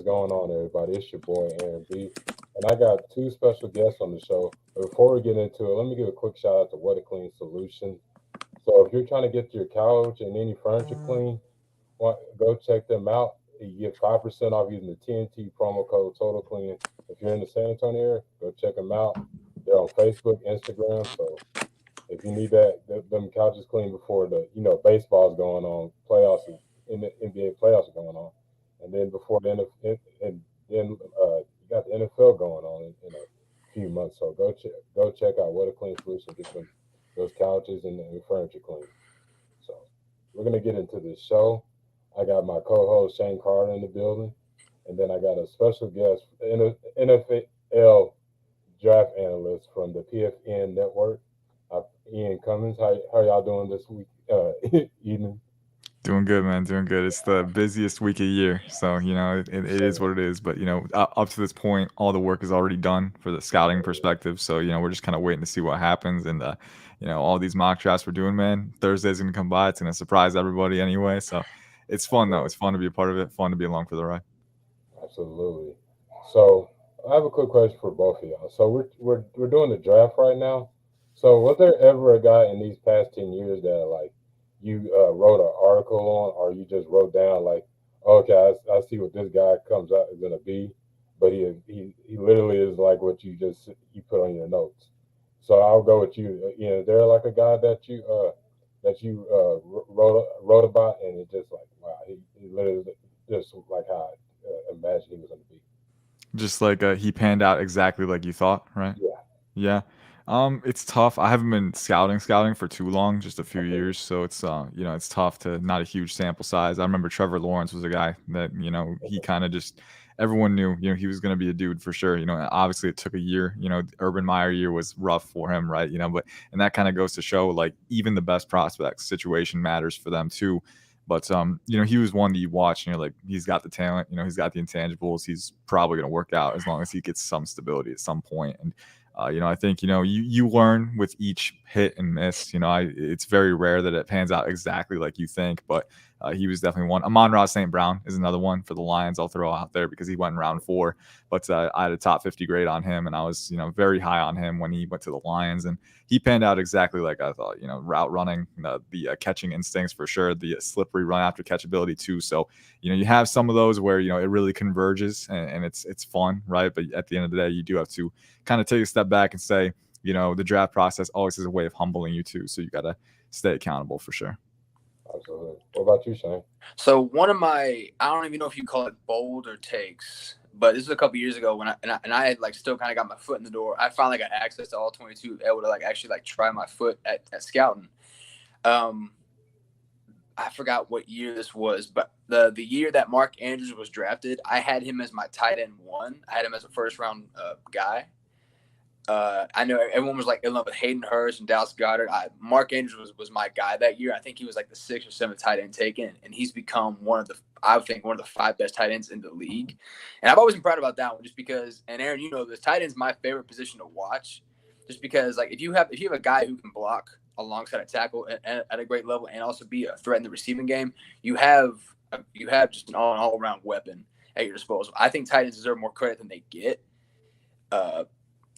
going on, everybody? It's your boy Aaron B, and I got two special guests on the show. But before we get into it, let me give a quick shout out to What a Clean Solution. So if you're trying to get your couch and any furniture clean, go check them out. You get 5% off using the TNT promo code Total Clean. If you're in the San Antonio area, go check them out. They're on Facebook, Instagram. So if you need them couches clean before the baseball's going on, playoffs in the NBA playoffs are going on, and then before the and then you got the NFL going on in a few months. So go check out What a Clean Solution. Get those couches and furniture clean. So we're gonna get into this show. I got my co-host Shane Carter in the building, and then I got a special guest, NFL draft analyst from the PFN network, uh, Ian Cummings. How y'all doing this week? Evening. Doing good, man. Doing good. It's the busiest week of the year, so it is what it is. But up to this point, all the work is already done for the scouting perspective. So we're just kind of waiting to see what happens, and all these mock drafts we're doing, man. Thursday's gonna come by. It's gonna surprise everybody anyway. So it's fun though. It's fun to be a part of it. Fun to be along for the ride. Absolutely. So I have a quick question for both of y'all. So we're doing the draft right now. So was there ever a guy in these past 10 years that like you wrote an article on, or you just wrote down like, okay, I see what this guy comes out is gonna be, but he literally is like what you put on your notes. So I'll go with you. Is there like a guy that you wrote about, and it just like wow, he literally just like how I imagined he was gonna be. Just like he panned out exactly like you thought, right? Yeah. Yeah. It's tough. I haven't been scouting for too long, just a few Okay. years, so it's it's tough to not a huge sample size. I remember Trevor Lawrence was a guy that, he Okay. kind of just everyone knew, he was going to be a dude for sure. Obviously it took a year, Urban Meyer year was rough for him, right? But and that kind of goes to show like even the best prospects situation matters for them too. But he was one that you watch and you're like, he's got the talent, he's got the intangibles, he's probably going to work out as long as he gets some stability at some point. And I think you learn with each hit and miss. It's very rare that it pans out exactly like you think, but he was definitely one. Amon-Ra St. Brown is another one for the Lions. I'll throw out there because he went in round 4, but I had a top 50 grade on him, and I was very high on him when he went to the Lions, and he panned out exactly like I thought. Route running, the catching instincts for sure, the slippery run after catch ability too. So you have some of those where it really converges, and it's fun, right? But at the end of the day, you do have to kind of take a step back and say, the draft process always is a way of humbling you too. So you got to stay accountable for sure. Absolutely. What about you, Shane? So one of my, I don't even know if you call it bold or takes, but this was a couple years ago when I had like still kind of got my foot in the door. I finally got access to all 22, able to like actually like try my foot at scouting. Um, I forgot what year this was, but the year that Mark Andrews was drafted, I had him as my tight end 1. I had him as a first round guy. I know everyone was like in love with Hayden Hurst and Dallas Goedert. Mark Andrews was my guy that year. I think he was like the 6th or 7th tight end taken, and he's become one of the 5 best tight ends in the league. And I've always been proud about that one, just because. And Aaron, this tight end's my favorite position to watch, just because like if you have a guy who can block alongside a tackle at a great level and also be a threat in the receiving game, you have just an all around weapon at your disposal. I think tight ends deserve more credit than they get.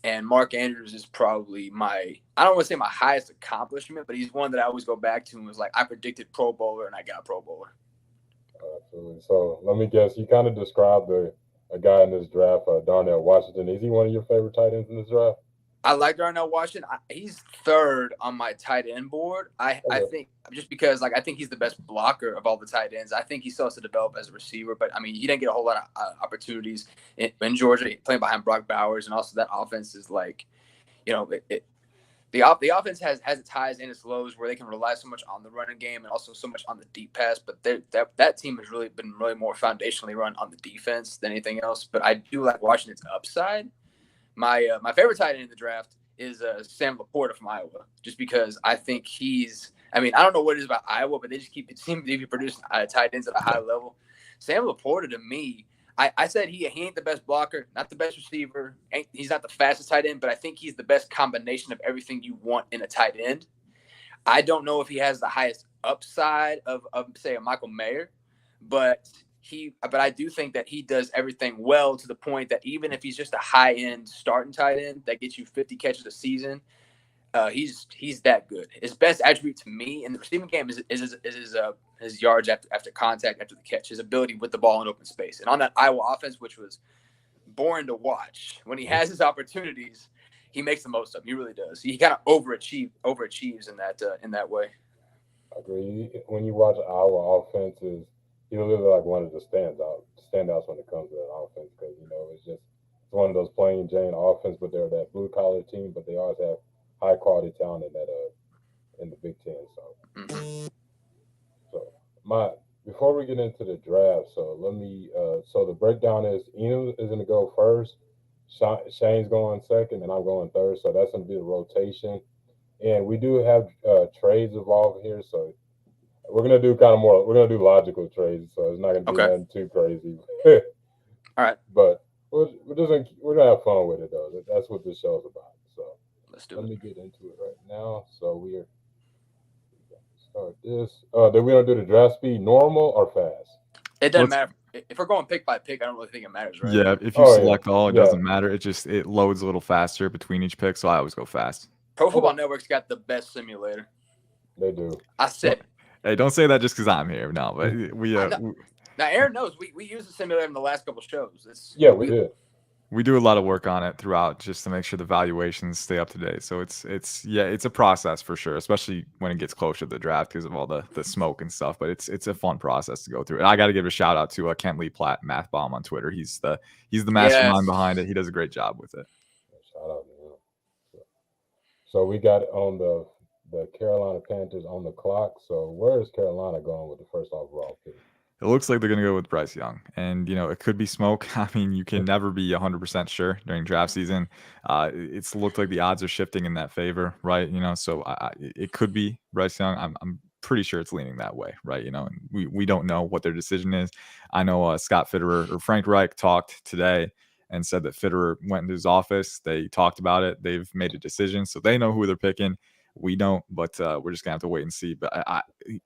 And Mark Andrews is probably I don't want to say my highest accomplishment, but he's one that I always go back to and was like, I predicted Pro Bowler and I got Pro Bowler. Absolutely. So let me guess. You kind of described a guy in this draft, Darnell Washington. Is he one of your favorite tight ends in this draft? I like Darnell Washington. He's 3rd on my tight end board. I think just because like I think he's the best blocker of all the tight ends. I think he still has to develop as a receiver, but I mean he didn't get a whole lot of opportunities in Georgia playing behind Brock Bowers, and also that offense is like, the offense has its highs and its lows where they can rely so much on the running game and also so much on the deep pass. But that team has really been more foundationally run on the defense than anything else. But I do like Washington's upside. My favorite tight end in the draft is Sam Laporta from Iowa, just because I think I don't know what it is about Iowa, but they just seem to be producing tight ends at a high level. Sam Laporta, to me, I said he ain't the best blocker, not the best receiver. He's not the fastest tight end, but I think he's the best combination of everything you want in a tight end. I don't know if he has the highest upside of say, a Michael Mayer, but but I do think that he does everything well to the point that even if he's just a high end starting tight end that gets you 50 catches a season, he's that good. His best attribute to me in the receiving game is his yards after contact, after the catch, his ability with the ball in open space. And on that Iowa offense, which was boring to watch, when he has his opportunities, he makes the most of them. He really does. He kind of overachieves in that way. I agree. When you watch Iowa offenses, he's literally like one of the standouts when it comes to that offense because it's one of those plain Jane offense, but they're that blue collar team, but they always have high quality talent in the Big Ten. So my before we get into the draft, so let me so the breakdown is Eno is going to go first, Shane's going second, and I'm going third. So that's going to be the rotation. And we do have trades involved here, so we're gonna do we're gonna do logical trades, so it's not gonna be nothing too crazy. All right, but we're gonna have fun with it though. That's what this show's about. So let me get into it right now. So we're start this. Then we're gonna do the draft speed normal or fast. It doesn't matter. If we're going pick by pick, I don't really think it matters, right? Yeah, if you select all, it doesn't matter. It loads a little faster between each pick, so I always go fast. Pro Football Network's got the best simulator. They do. I said. Hey, don't say that just because I'm here. No, but we now Aaron knows we used the simulator in the last couple shows. We did. We do a lot of work on it throughout just to make sure the valuations stay up to date. So it's a process for sure, especially when it gets closer to the draft because of all the smoke and stuff. But it's a fun process to go through. And I got to give a shout out to Kent Lee Platt, Math Bomb on Twitter. He's the mastermind behind it. He does a great job with it. Shout out to him. So we got on the Carolina Panthers on the clock. So where is Carolina going with the first overall pick? It looks like they're going to go with Bryce Young. And, it could be smoke. I mean, you can never be 100% sure during draft season. It's looked like the odds are shifting in that favor, right? So it could be Bryce Young. I'm pretty sure it's leaning that way, right? And we don't know what their decision is. I know Scott Fitterer or Frank Reich talked today and said that Fitterer went into his office. They talked about it. They've made a decision. So they know who they're picking. We don't, but we're just going to have to wait and see. But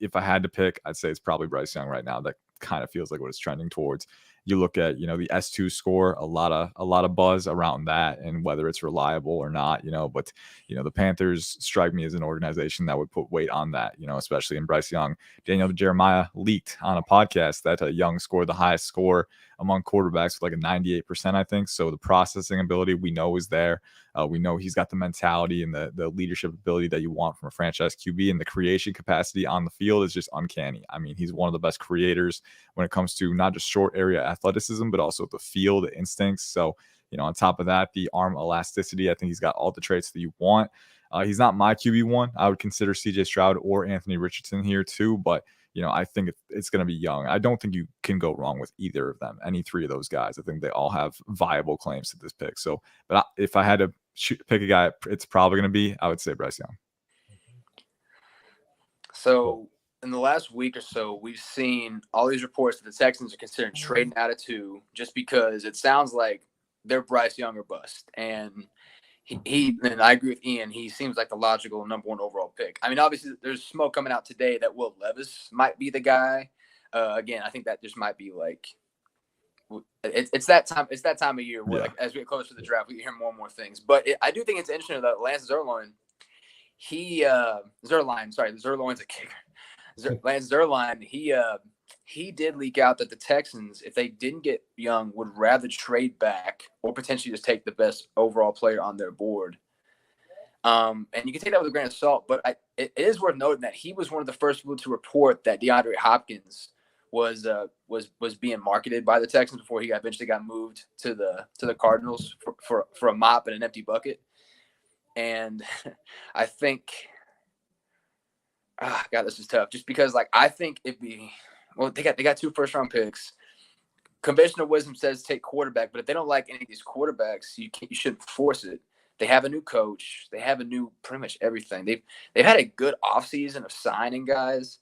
if I had to pick, I'd say it's probably Bryce Young right now. That kind of feels like what it's trending towards. You look at, the S2 score, a lot of buzz around that and whether it's reliable or not, but, the Panthers strike me as an organization that would put weight on that, especially in Bryce Young. Daniel Jeremiah leaked on a podcast that Young scored the highest score among quarterbacks with like a 98%, I think. So the processing ability we know is there. We know he's got the mentality and the leadership ability that you want from a franchise QB, and the creation capacity on the field is just uncanny. I mean, he's one of the best creators when it comes to not just short area athleticism, but also the field instincts. So, on top of that, the arm elasticity, I think he's got all the traits that you want. He's not my QB1. I would consider CJ Stroud or Anthony Richardson here too, but I think it's going to be Young. I don't think you can go wrong with either of them, any three of those guys. I think they all have viable claims to this pick. So, but if I had to pick a guy, it's probably going to be, I would say Bryce Young. So in the last week or so, we've seen all these reports that the Texans are considering trading out of 2 just because it sounds like they're Bryce Young or bust. And and I agree with Ian. He seems like the logical number 1 overall pick. I mean, obviously, there's smoke coming out today that Will Levis might be the guy. Again, I think that just might be like it's that time. It's that time of year where, like, as we get closer to the draft, we hear more and more things. But I do think it's interesting that Lance Zierlein, Zierlein's a kicker. Lance Zierlein, he did leak out that the Texans, if they didn't get Young, would rather trade back or potentially just take the best overall player on their board. And you can take that with a grain of salt, but it is worth noting that he was one of the first people to report that DeAndre Hopkins was being marketed by the Texans before he eventually got moved to the Cardinals for a mop and an empty bucket. And I think, God, this is tough. Just because, like, I think they got 2 first-round picks. Conventional wisdom says take quarterback, but if they don't like any of these quarterbacks, you shouldn't force it. They have a new coach. They have a new pretty much everything. They've had a good offseason of signing guys.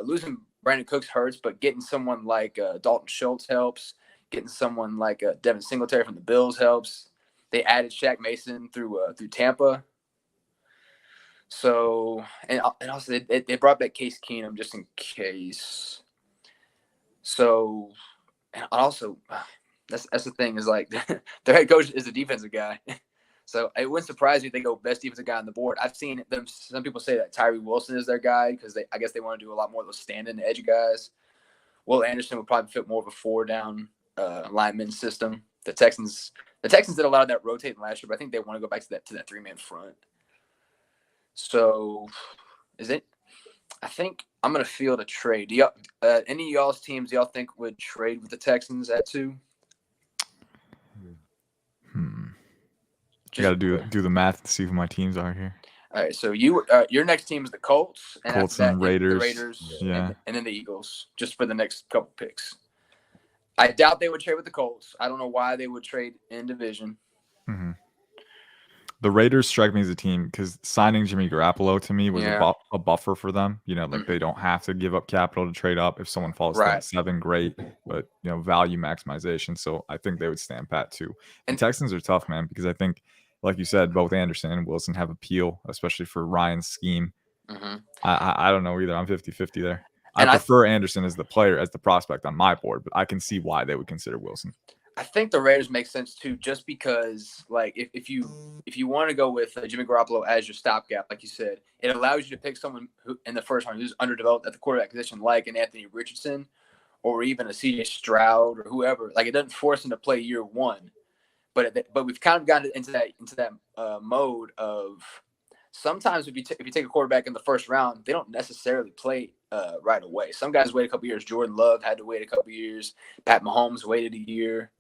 Losing Brandon Cooks hurts, but getting someone like Dalton Schultz helps. Getting someone like Devin Singletary from the Bills helps. They added Shaq Mason through Tampa. So, and also they brought back Case Keenum just in case. So, and also, that's the thing is like their head coach is a defensive guy. So it wouldn't surprise me if they go best defensive guy on the board. I've seen them. Some people say that Tyree Wilson is their guy because I guess they want to do a lot more of those stand-in edge guys. Will Anderson would probably fit more of a 4-down lineman system. The Texans did a lot of that rotating last year, but I think they want to go back to that 3-man front. So, I think I'm gonna field a trade. Do y'all, any of y'all's teams, y'all think would trade with the Texans at 2? I got to do the math to see who my teams are here. All right, so your next team is the Colts, and Colts after that, and Raiders. the Raiders, yeah, and then the Eagles, just for the next couple picks. I doubt they would trade with the Colts. I don't know why they would trade in division. Mm-hmm. The Raiders strike me as a team because signing Jimmy Garoppolo to me was a buffer for them. You know, like they don't have to give up capital to trade up. If someone falls to at 7, great, but you know, value maximization. So I think they would stand pat too. And Texans are tough, man, because I think, like you said, both Anderson and Wilson have appeal, especially for Ryan's scheme. Mm-hmm. I don't know either. I'm 50-50 there. I prefer Anderson as the player, as the prospect on my board, but I can see why they would consider Wilson. I think the Raiders make sense too, just because, like, if you want to go with Jimmy Garoppolo as your stopgap, like you said, it allows you to pick someone who in the first round who's underdeveloped at the quarterback position, like an Anthony Richardson, or even a C.J. Stroud or whoever. Like, it doesn't force him to play year one, but we've kind of gotten into that mode of sometimes if you take a quarterback in the first round, they don't necessarily play right away. Some guys wait a couple years. Jordan Love had to wait a couple years. Pat Mahomes waited a year.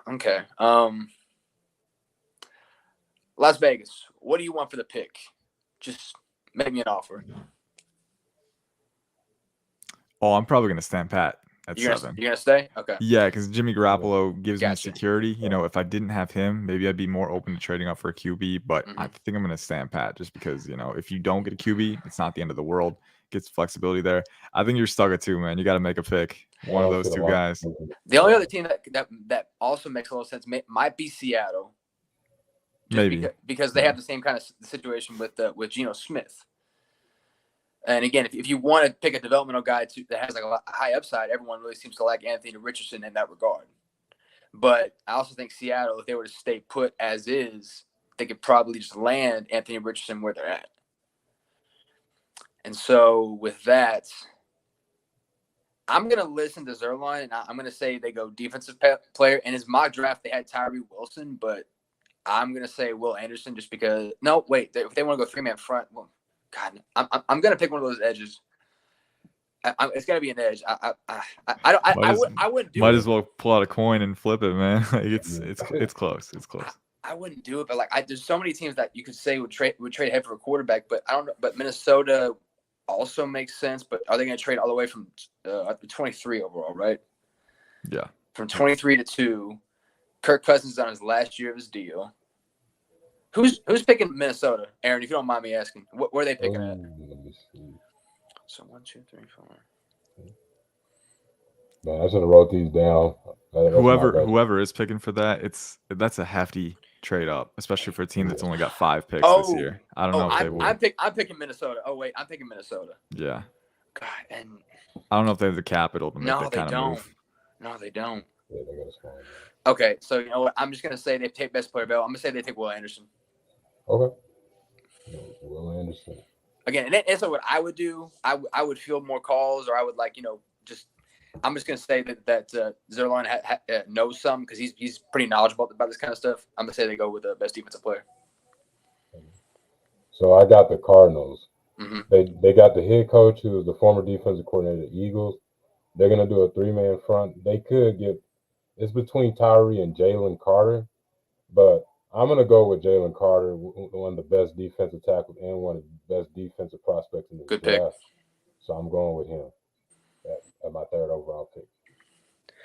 Okay. Las Vegas, what do you want for the pick? Just make me an offer. Oh, I'm probably going to stand pat at 7. You're going to stay? Okay. Yeah, because Jimmy Garoppolo gives me security. You know, if I didn't have him, maybe I'd be more open to trading up for a QB, but I think I'm going to stand pat just because, you know, if you don't get a QB, it's not the end of the world. Gets flexibility there. I think you're stuck at 2, man. You got to make a pick. One of those 2 guys. The only other team that also makes a little sense might be Seattle. Maybe because they have the same kind of situation with Geno Smith. And again, if you want to pick a developmental guy that has like a high upside, everyone really seems to like Anthony Richardson in that regard. But I also think Seattle, if they were to stay put as is, they could probably just land Anthony Richardson where they're at. And so with that, I'm going to listen to Zerline, and I'm going to say they go defensive player. In his mock draft, they had Tyree Wilson, but I'm going to say Will Anderson just because – no, wait. If they want to go 3-man front, well, God, I'm going to pick one of those edges. It's going to be an edge. I wouldn't do it. Might as well pull out a coin and flip it, man. Like it's close. It's close. I wouldn't do it, but there's so many teams that you could say would trade ahead for a quarterback, but I don't know. But Minnesota also makes sense. But are they going to trade all the way from 23 overall, right? Yeah. From 23 to 2, Kirk Cousins is on his last year of his deal. Who's picking Minnesota, Aaron? If you don't mind me asking, where are they picking at? So 1, 2, 3, 4. Man, I should have wrote these down. Whoever is picking for that's a hefty trade up, especially for a team that's only got 5 picks this year. I don't know if they will. I'm picking Minnesota. Oh wait, I'm picking Minnesota. Yeah. God, and I don't know if they have the capital to make that kind of move. No, they don't. Yeah, they got a small. Okay, so you know what? I'm just gonna say they take best player available. I'm gonna say they take Will Anderson. Okay. Will Anderson. Again, and that's what I would do. I would field more calls, or I would I'm just gonna say that Zerline knows some because he's pretty knowledgeable about this kind of stuff. I'm gonna say they go with the best defensive player. So I got the Cardinals. Mm-hmm. They got the head coach who is the former defensive coordinator of the Eagles. They're gonna do a 3-man front. They could get it's between Tyree and Jalen Carter, but I'm gonna go with Jalen Carter, one of the best defensive tackles and one of the best defensive prospects in the draft. Pick. So I'm going with him at my 3rd overall pick.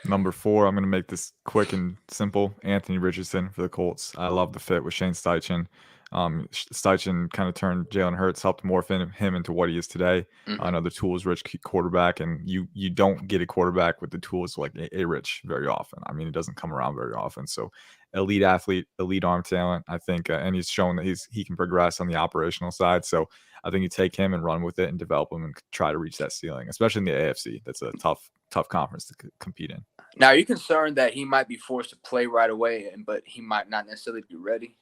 Number 4, I'm going to make this quick and simple. Anthony Richardson for the Colts. I love the fit with Shane Steichen. Steichen kind of turned Jalen Hurts, helped morph him into what he is today. Another tools-rich quarterback, and you don't get a quarterback with the tools like a Rich very often. I mean, it doesn't come around very often. So elite athlete, elite arm talent. I think, and he's shown that he can progress on the operational side. So I think you take him and run with it and develop him and try to reach that ceiling, especially in the AFC. That's a tough conference to compete in. Now, are you concerned that he might be forced to play right away, but he might not necessarily be ready?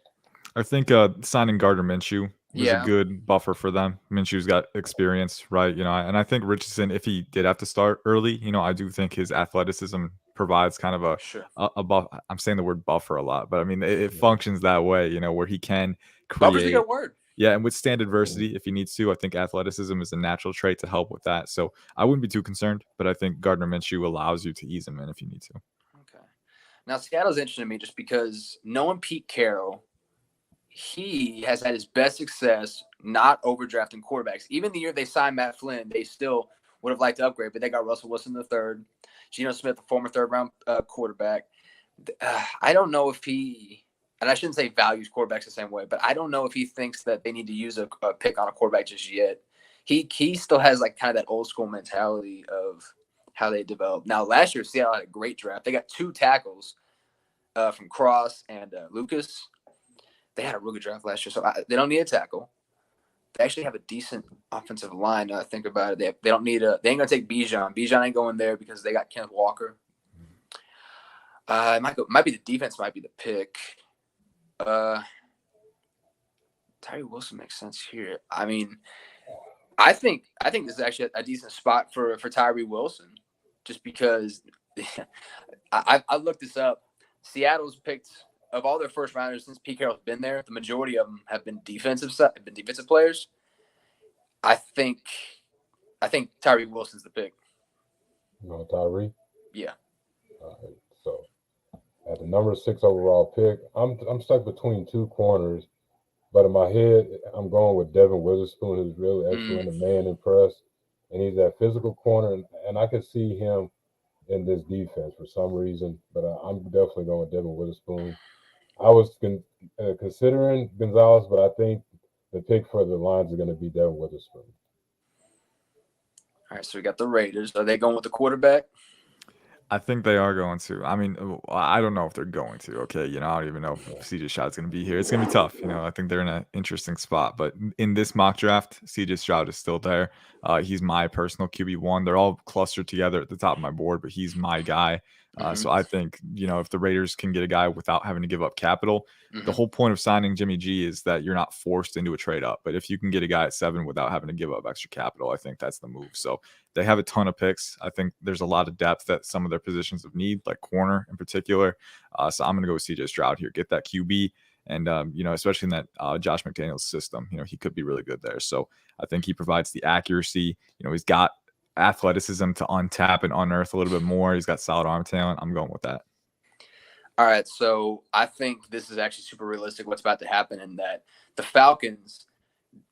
I think signing Gardner Minshew was a good buffer for them. Minshew's got experience, right? And I think Richardson, if he did have to start early, I do think his athleticism provides kind of a buff. I'm saying the word buffer a lot, but I mean it functions that way, where he can create. Buffer's a good word. Yeah, and withstand adversity if he needs to. I think athleticism is a natural trait to help with that. So I wouldn't be too concerned, but I think Gardner Minshew allows you to ease him in if you need to. Okay. Now Seattle's interesting to me just because knowing Pete Carroll, he has had his best success not overdrafting quarterbacks. Even the year they signed Matt Flynn, they still would have liked to upgrade, but they got Russell Wilson the third, Geno Smith, the former third-round quarterback. I don't know if he, and I shouldn't say values quarterbacks the same way, but I don't know if he thinks that they need to use a pick on a quarterback just yet. He still has like kind of that old school mentality of how they develop. Now, last year, Seattle had a great draft. They got 2 tackles from Cross and Lucas. They had a really good draft last year, so they don't need a tackle. They actually have a decent offensive line. Now I think about it. They don't need they ain't gonna take Bijan. Bijan ain't going there because they got Kenneth Walker. It might be the defense. Might be the pick. Tyree Wilson makes sense here. I mean, I think this is actually a decent spot for Tyree Wilson, just because I looked this up. Seattle's picked. Of all their first rounders since Pete Carroll's been there, the majority of them have been defensive players. I think Tyree Wilson's the pick. Tyree? Yeah. So at the number 6 overall pick, I'm stuck between 2 corners, but in my head, I'm going with Devin Witherspoon, who's really excellent, a man impressed, and he's that physical corner, and I could see him in this defense for some reason, but I'm definitely going with Devin Witherspoon. I was considering Gonzalez, but I think the pick for the Lions is going to be Devin Witherspoon. All right, so we got the Raiders. Are they going with the quarterback? I think they are going to. I mean, I don't know if they're going to. Okay, I don't even know if CJ Stroud's going to be here. It's going to be tough. I think they're in an interesting spot. But in this mock draft, CJ Stroud is still there. He's my personal QB1. They're all clustered together at the top of my board, but he's my guy. So I think, if the Raiders can get a guy without having to give up capital, the whole point of signing Jimmy G is that you're not forced into a trade up. But if you can get a guy at 7 without having to give up extra capital, I think that's the move. So they have a ton of picks. I think there's a lot of depth at some of their positions of need, like corner in particular. So I'm going to go with CJ Stroud here, get that QB. And, especially in that Josh McDaniels system, he could be really good there. So I think he provides the accuracy. He's got athleticism to untap and unearth a little bit more. He's got solid arm talent. I'm going with that. All right, so I think this is actually super realistic what's about to happen, in that the Falcons,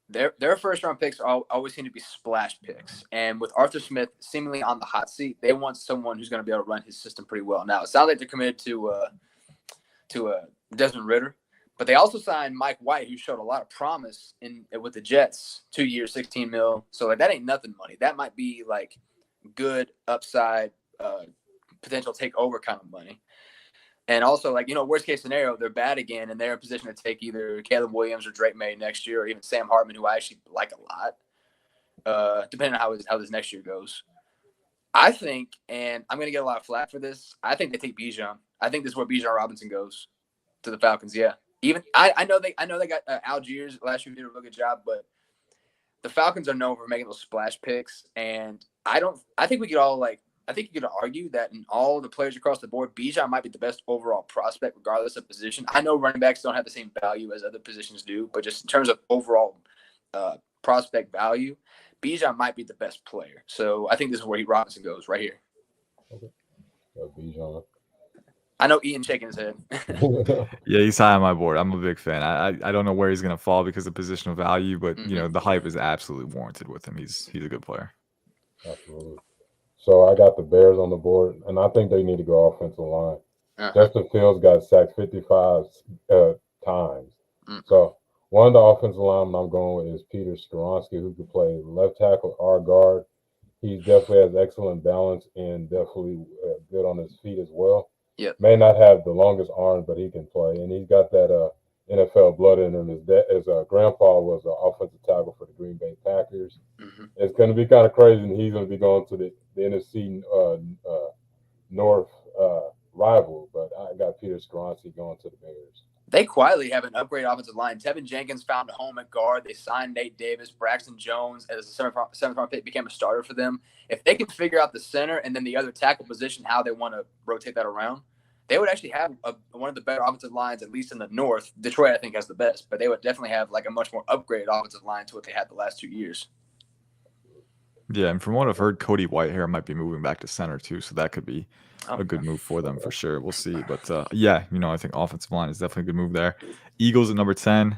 their first-round picks always seem to be splash picks. And with Arthur Smith seemingly on the hot seat, they want someone who's going to be able to run his system pretty well. Now, it sounds like they're committed to Desmond Ridder, but they also signed Mike White, who showed a lot of promise with the Jets, 2 years, $16 million. So that ain't nothing money. That might be like good upside, potential takeover kind of money. And also, worst case scenario, they're bad again, and they're in position to take either Caleb Williams or Drake May next year, or even Sam Hartman, who I actually like a lot, depending on how this next year goes. I think, and I'm going to get a lot of flack for this, I think they take Bijan. I think this is where Bijan Robinson goes to the Falcons. Yeah, even I know they got Algiers last year, who did a really good job, but the Falcons are known for making those splash picks, and I think we could all I think you could argue that in all the players across the board, Bijan might be the best overall prospect, regardless of position. I know running backs don't have the same value as other positions do, but just in terms of overall prospect value, Bijan might be the best player. So I think this is where Robinson goes, right here. Okay. Bijan. I know Ian shaking his head. Yeah, he's high on my board. I'm a big fan. I don't know where he's going to fall because of positional value, but the hype is absolutely warranted with him. He's a good player. Absolutely. So I got the Bears on the board, and I think they need to go offensive line. Justin Fields got sacked 55 times. So one of the offensive linemen I'm going with is Peter Skoronski, who could play left tackle or guard. He definitely has excellent balance and definitely good on his feet as well. Yep. May not have the longest arm, but he can play, and he's got that NFL blood in him. His grandpa was an offensive tackle for the Green Bay Packers. Hmm. It's going to be kind of crazy, and he's going to be going to the NFC North rival. But I got Peter Skoronski going to the Bears. They quietly have an upgrade offensive line. Tevin Jenkins found a home at guard. They signed Nate Davis. Braxton Jones as a seventh round pick became a starter for them. If they can figure out the center and then the other tackle position, how they want to rotate that around, they would actually have one of the better offensive lines, at least in the North. Detroit, I think, has the best, but they would definitely have like a much more upgraded offensive line to what they had the last 2 years. Yeah, and from what I've heard, Cody Whitehair might be moving back to center too, so that could be a good move for them for sure. We'll see, but yeah, I think offensive line is definitely a good move there. Eagles at number 10.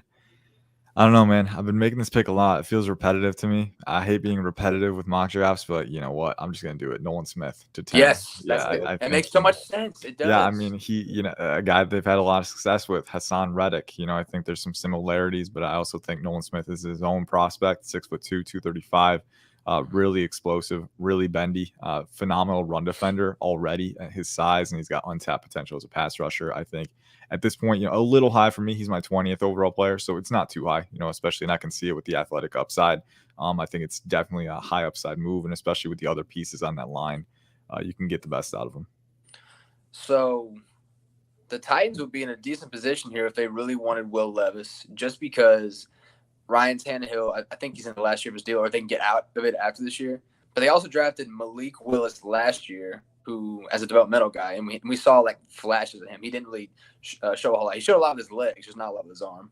I don't know, man. I've been making this pick a lot. It feels repetitive to me. I hate being repetitive with mock drafts, but you know what? I'm just gonna do it. Nolan Smith to 10. Yes, yeah, it makes so much sense. It does. Yeah, I mean, a guy they've had a lot of success with, Hassan Reddick. I think there's some similarities, but I also think Nolan Smith is his own prospect, 6'2", 235. Really explosive, really bendy, phenomenal run defender already at his size, and he's got untapped potential as a pass rusher. I think at this point, a little high for me. He's my 20th overall player, so it's not too high, especially, and I can see it with the athletic upside. I think it's definitely a high upside move, and especially with the other pieces on that line, you can get the best out of him. So the Titans would be in a decent position here if they really wanted Will Levis, just because Ryan Tannehill, I think he's in the last year of his deal, or they can get out of it after this year. But they also drafted Malik Willis last year, who as a developmental guy, and we saw like flashes of him. He didn't really show a whole lot. He showed a lot of his legs, just not a lot of his arm.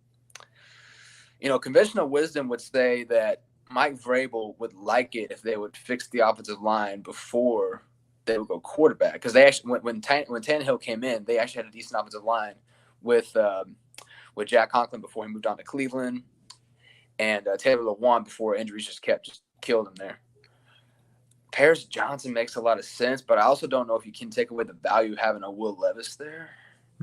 Conventional wisdom would say that Mike Vrabel would like it if they would fix the offensive line before they would go quarterback, because they actually when Tannehill came in, they actually had a decent offensive line with Jack Conklin before he moved on to Cleveland, and Taylor Lewan before injuries just killed him there. Paris Johnson makes a lot of sense, but I also don't know if you can take away the value of having a Will Levis there.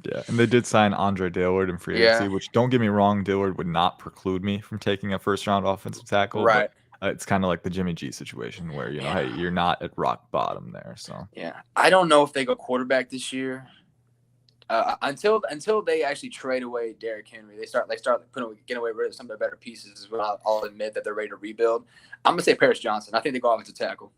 Yeah, and they did sign Andre Dillard in free agency, which, don't get me wrong, Dillard would not preclude me from taking a first-round offensive tackle. Right. But it's kind of like the Jimmy G situation where, hey, you're not at rock bottom there. So yeah, I don't know if they go quarterback this year. Until they actually trade away Derrick Henry, they start getting away with some of their better pieces. Is when I'll admit that they're ready to rebuild. I'm gonna say Paris Johnson. I think they go offensive tackle.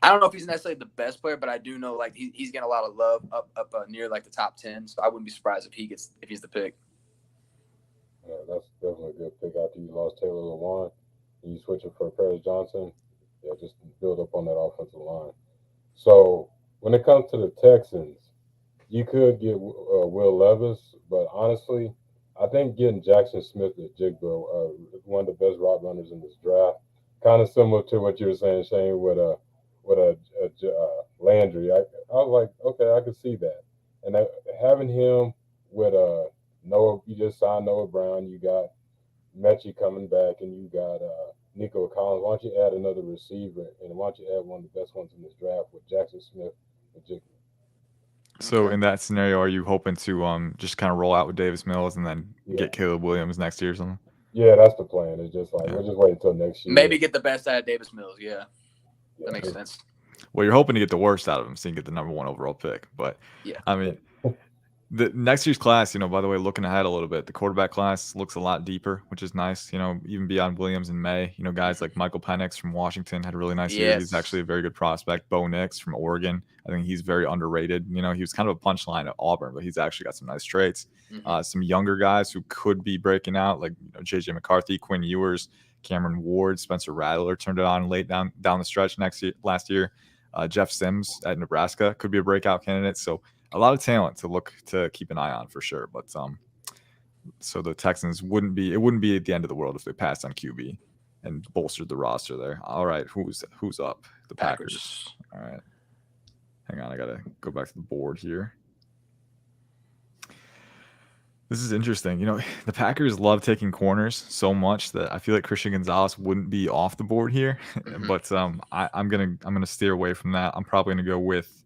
I don't know if he's necessarily the best player, but I do know like he's getting a lot of love up near like the top 10. So I wouldn't be surprised if he's the pick. Yeah, that's definitely a good pick after you lost Taylor Lewan and you switch it for Paris Johnson. Yeah, just build up on that offensive line. So when it comes to the Texans, you could get Will Levis, but honestly, I think getting Jackson Smith at Jigbo, one of the best route runners in this draft, kind of similar to what you were saying, Shane, with Landry. I was like, okay, I could see that, and having him with Noah, you just signed Noah Brown, you got Mechie coming back, and you got Nico Collins. Why don't you add another receiver, and why don't you add one of the best ones in this draft with Jackson Smith and Jigbo? So in that scenario, are you hoping to just kind of roll out with Davis Mills and then get Caleb Williams next year or something? Yeah, that's the plan. It's just like we'll just wait until next year. Maybe get the best out of Davis Mills. Yeah, that makes sense. Well, you're hoping to get the worst out of him so you can get the number 1 overall pick. But yeah, I mean, the next year's class, by the way, looking ahead a little bit, the quarterback class looks a lot deeper, which is nice. Even beyond Williams in May, guys like Michael Penix from Washington had a really nice year. He's actually a very good prospect. Bo Nix from Oregon, I think he's very underrated. He was kind of a punchline at Auburn, but he's actually got some nice traits. Some younger guys who could be breaking out, like JJ McCarthy, Quinn Ewers, Cameron Ward, Spencer Rattler turned it on late down the stretch last year. Jeff Sims at Nebraska could be a breakout candidate. So a lot of talent to keep an eye on for sure. But so the Texans wouldn't be at the end of the world if they passed on QB and bolstered the roster there. All right, who's up? The Packers. All right. Hang on, I gotta go back to the board here. This is interesting. The Packers love taking corners so much that I feel like Christian Gonzalez wouldn't be off the board here. But I'm gonna steer away from that. I'm probably gonna go with,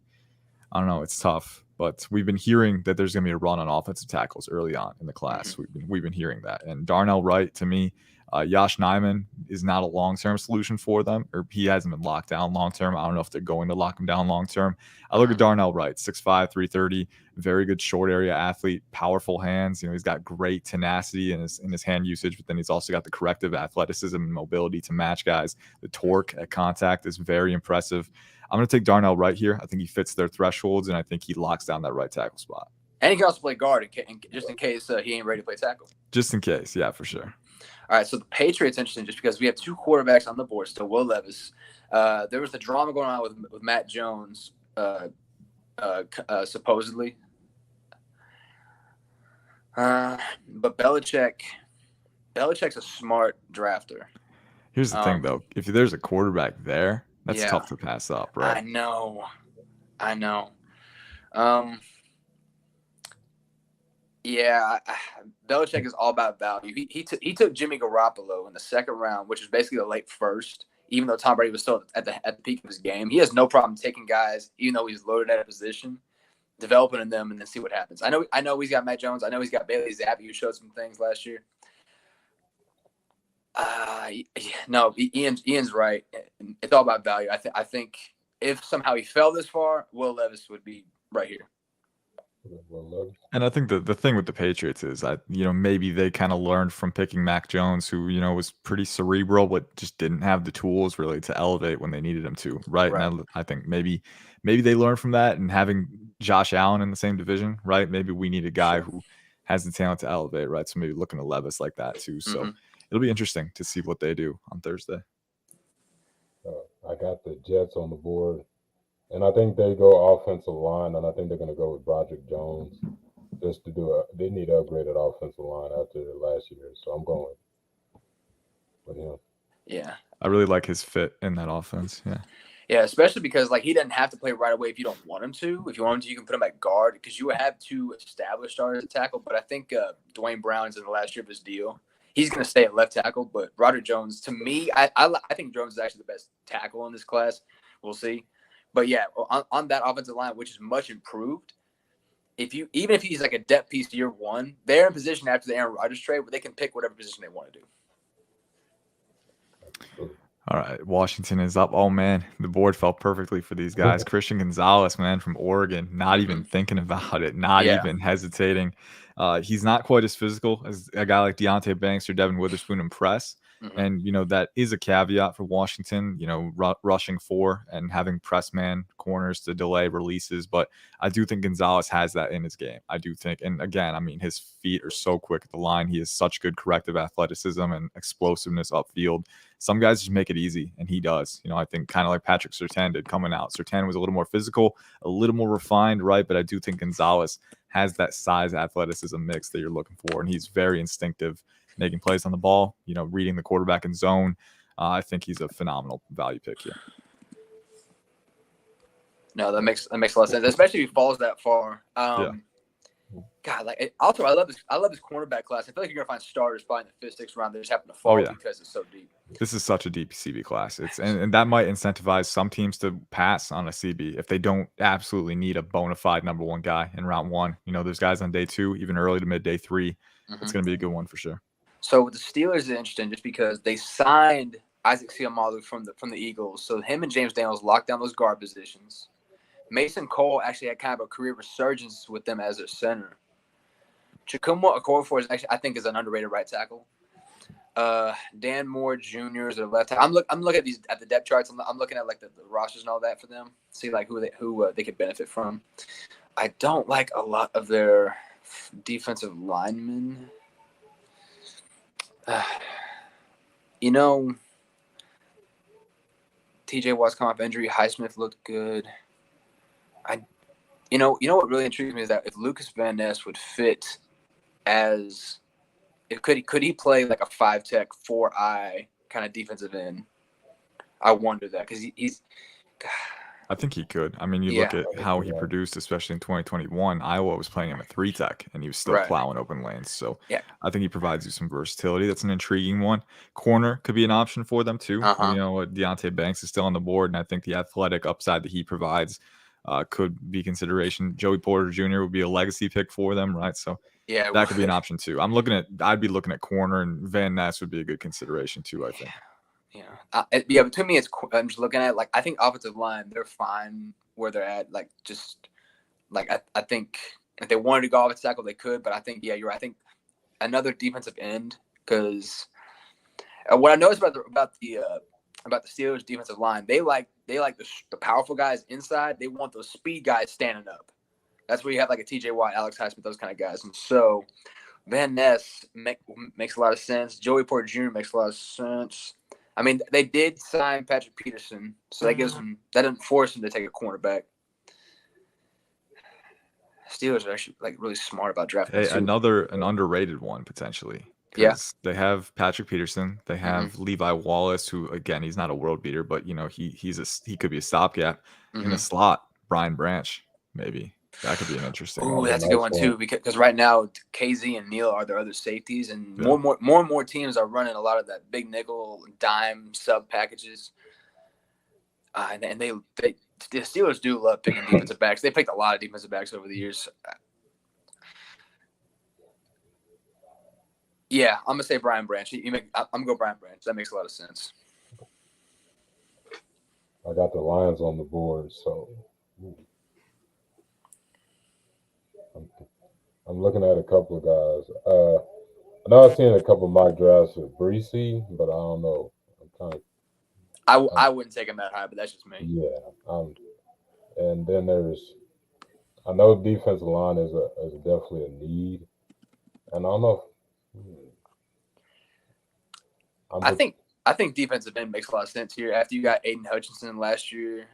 I don't know, it's tough, but we've been hearing that there's gonna be a run on offensive tackles early on in the class. We've been hearing that. And Darnell Wright, to me, Josh Nyman is not a long-term solution for them, or he hasn't been locked down long-term. I don't know if they're going to lock him down long-term. I look at Darnell Wright, 6'5", 330, very good short area athlete, powerful hands. He's got great tenacity in his hand usage, but then he's also got the corrective athleticism and mobility to match guys. The torque at contact is very impressive. I'm going to take Darnell Wright here. I think he fits their thresholds, and I think he locks down that right tackle spot. And he can also play guard just in case he ain't ready to play tackle. Just in case, yeah, for sure. All right, so the Patriots interesting just because we have 2 quarterbacks on the board still. Will Levis. There was the drama going on with Matt Jones, supposedly. But Belichick's a smart drafter. Here's the thing, though. If there's a quarterback there, that's tough to pass up, right? I know. Yeah, Belichick is all about value. He took Jimmy Garoppolo in the 2nd round, which is basically the late first, even though Tom Brady was still at the peak of his game. He has no problem taking guys, even though he's loaded at a position, developing in them, and then see what happens. I know he's got Matt Jones. I know he's got Bailey Zappi, who showed some things last year. No, Ian's right. It's all about value. I think if somehow he fell this far, Will Levis would be right here. And I think the thing with the Patriots is maybe they kind of learned from picking Mac Jones, who was pretty cerebral but just didn't have the tools really to elevate when they needed him to, right? And I think maybe they learned from that, and having Josh Allen in the same division, right? Maybe we need a guy who has the talent to elevate, right? So maybe looking at Levis like that too. So it'll be interesting to see what they do on Thursday. I got the Jets on the board. And I think they go offensive line, and I think they're going to go with Broderick Jones just to they need to upgrade that offensive line after last year. So I'm going with him. Yeah. I really like his fit in that offense. Yeah. Yeah, especially because he doesn't have to play right away if you don't want him to. If you want him to, you can put him at guard because you have 2 established starters at tackle. But I think Dwayne Brown's in the last year of his deal. He's going to stay at left tackle. But Broderick Jones, to me, I think Jones is actually the best tackle in this class. We'll see. But yeah, on that offensive line, which is much improved, even if he's like a depth piece year 1, they're in position after the Aaron Rodgers trade where they can pick whatever position they want to do. All right, Washington is up. Oh man, the board fell perfectly for these guys. Christian Gonzalez, man, from Oregon, not even thinking about it, not even hesitating. He's not quite as physical as a guy like Deontay Banks or Devin Witherspoon in press. And, that is a caveat for Washington, rushing 4 and having press man corners to delay releases. But I do think Gonzalez has that in his game. I do think. And again, I mean, his feet are so quick at the line. He has such good corrective athleticism and explosiveness upfield. Some guys just make it easy, and he does. I think kind of like Patrick Surtain did coming out. Surtain was a little more physical, a little more refined, right? But I do think Gonzalez has that size athleticism mix that you're looking for, and he's very instinctive, making plays on the ball, reading the quarterback in zone. I think he's a phenomenal value pick here. No, that makes a lot of sense, especially if he falls that far. God, also I love this cornerback class. I feel like you're gonna find starters probably in the 5th, 6th round that just happen to fall because it's so deep. This is such a deep CB class. And that might incentivize some teams to pass on a CB if they don't absolutely need a bona fide number 1 guy in round 1. There's guys on day 2, even early to mid day 3. It's gonna be a good one for sure. So with the Steelers is interesting just because they signed Isaac Seumalo from the Eagles. So him and James Daniels locked down those guard positions. Mason Cole actually had kind of a career resurgence with them as their center. Chukwuma Okorafor I think is an underrated right tackle. Dan Moore Jr. is their left tackle. I'm looking at the depth charts. I'm looking at the rosters and all that for them. See who they could benefit from. I don't like a lot of their defensive linemen. TJ Watt's come off injury. Highsmith looked good. What really intrigues me is that if Lucas Van Ness would fit could he play like a 5-tech 4-eye kind of defensive end? I wonder that because he's. I think he could. I mean, you look at how he produced, especially in 2021. Iowa was playing him at 3-tech, and he was still plowing open lanes. So I think he provides you some versatility. That's an intriguing one. Corner could be an option for them too. Deontay Banks is still on the board, and I think the athletic upside that he provides could be consideration. Joey Porter Jr. would be a legacy pick for them, right? So Yeah, that could be an option too. I'd be looking at corner, and Van Ness would be a good consideration too, I think. Yeah. Between me, I'm just looking at like I think offensive line, they're fine where they're at. Like just like I think if they wanted to go offensive tackle, they could. But I think you're right. I think another defensive end because what I noticed about the Steelers defensive line, they like the powerful guys inside. They want those speed guys standing up. That's where you have like a T.J. Watt, Alex Highsmith, those kind of guys. And so Van Ness makes a lot of sense. Joey Porter Jr. makes a lot of sense. I mean, they did sign Patrick Peterson, so that doesn't force him to take a cornerback. Steelers are actually like really smart about drafting. Hey, an underrated one potentially. Because they have Patrick Peterson, they have Levi Wallace, who again he's not a world beater, but he could be a stopgap in the slot. Brian Branch, maybe that could be an interesting. Oh, that's a good one too, because right now KZ and Neal are their other safeties, and more and more teams are running a lot of that big nickel dime sub packages. And the Steelers do love picking defensive backs. They picked a lot of defensive backs over the years. Yeah, I'm gonna say Brian Branch. I'm gonna go Brian Branch. That makes a lot of sense. I got the Lions on the board, so I'm looking at a couple of guys. I know I've seen a couple of mock drafts with Breesy, but I don't know. I wouldn't take him that high, but that's just me. Yeah, and then I know defensive line is definitely a need, and I don't know. I think defensive end makes a lot of sense here. After you got Aiden Hutchinson last year,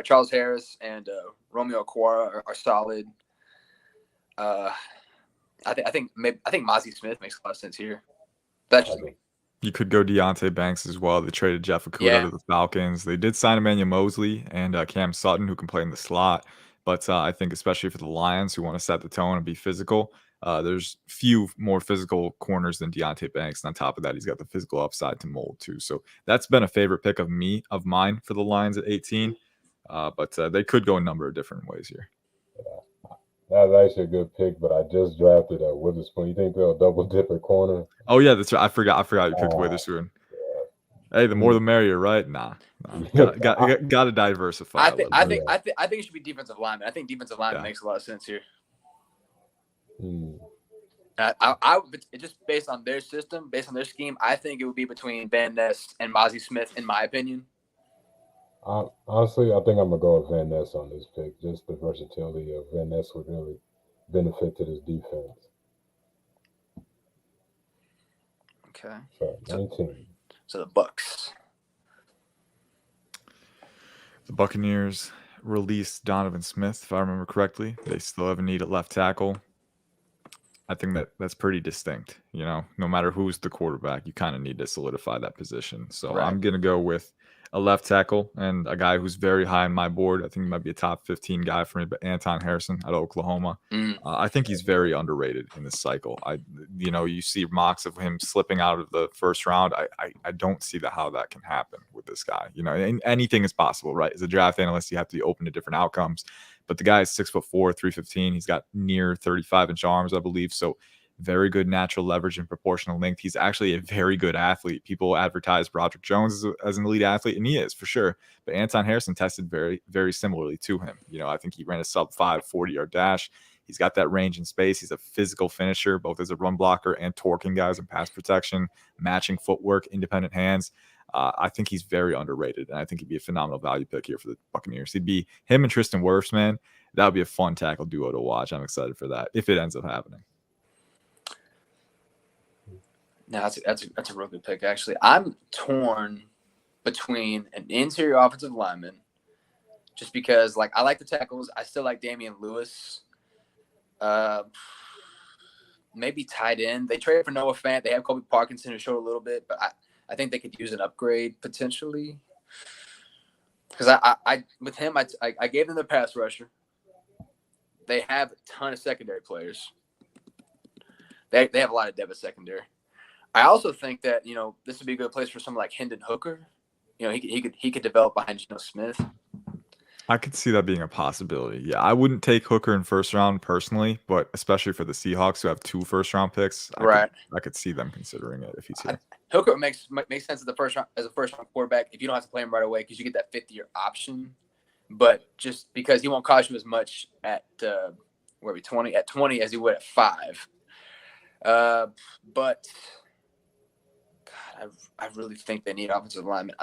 Charles Harris and Romeo Okwara are solid. I think Mozzie Smith makes a lot of sense here. That's just me. You could go Deontay Banks as well. They traded Jeff Okudah to the Falcons. They did sign Emmanuel Mosley and Cam Sutton, who can play in the slot. But I think especially for the Lions, who want to set the tone and be physical, there's few more physical corners than Deontay Banks. And on top of that, he's got the physical upside to mold too. So that's been a favorite pick of mine for the Lions at 18. But they could go a number of different ways here. That's actually a good pick, but I just drafted Witherspoon. You think they'll double dip at corner? Oh yeah, that's right. I forgot you picked Witherspoon. Yeah. Hey, the more the merrier, right? Nah. Got to diversify. I think it should be defensive lineman. I think defensive lineman makes a lot of sense here. I just based on their system, based on their scheme, I think it would be between Van Ness and Mozzie Smith, in my opinion. Honestly, I think I'm gonna go with Van Ness on this pick. Just the versatility of Van Ness would really benefit to this defense. Okay. So 19. So the Bucks. The Buccaneers released Donovan Smith, if I remember correctly. They still have a need at left tackle. I think that's pretty distinct. No matter who's the quarterback, you kind of need to solidify that position. So I'm going to go with a left tackle and a guy who's very high on my board. I think he might be a top 15 guy for me, but Anton Harrison out of Oklahoma. I think he's very underrated in this cycle. You see mocks of him slipping out of the first round. I don't see how that can happen with this guy. Anything is possible, right? As a draft analyst, you have to be open to different outcomes. But the guy is 6'4", 315. He's got near 35-inch arms, I believe. So very good natural leverage and proportional length. He's actually a very good athlete. People advertise Broderick Jones as an elite athlete, and he is for sure. But Anton Harrison tested very, very similarly to him. I think he ran a sub-5 40-yard dash. He's got that range in space. He's a physical finisher, both as a run blocker and torquing guys in pass protection, matching footwork, independent hands. I think he's very underrated, and I think he'd be a phenomenal value pick here for the Buccaneers. He'd be him and Tristan Wirfs, man. That would be a fun tackle duo to watch. I'm excited for that if it ends up happening. No, that's a real good pick, actually. I'm torn between an interior offensive lineman, just because I like the tackles. I still like Damian Lewis. Maybe tight end. They traded for Noah Fant. They have Kobe Parkinson who showed a little bit, but I think they could use an upgrade potentially. Because I with him, I gave them the pass rusher. They have a ton of secondary players. They have a lot of depth at secondary. I also think that this would be a good place for someone like Hendon Hooker. He could develop behind Geno Smith. I could see that being a possibility. Yeah, I wouldn't take Hooker in first round personally, but especially for the Seahawks who have 2 first round picks, Right. I could see them considering it if he's here. Hooker makes sense as the first round as a first round quarterback if you don't have to play him right away because you get that 5th-year option. But just because he won't cost you as much at 20 as he would at 5. But God, I really think they need offensive linemen.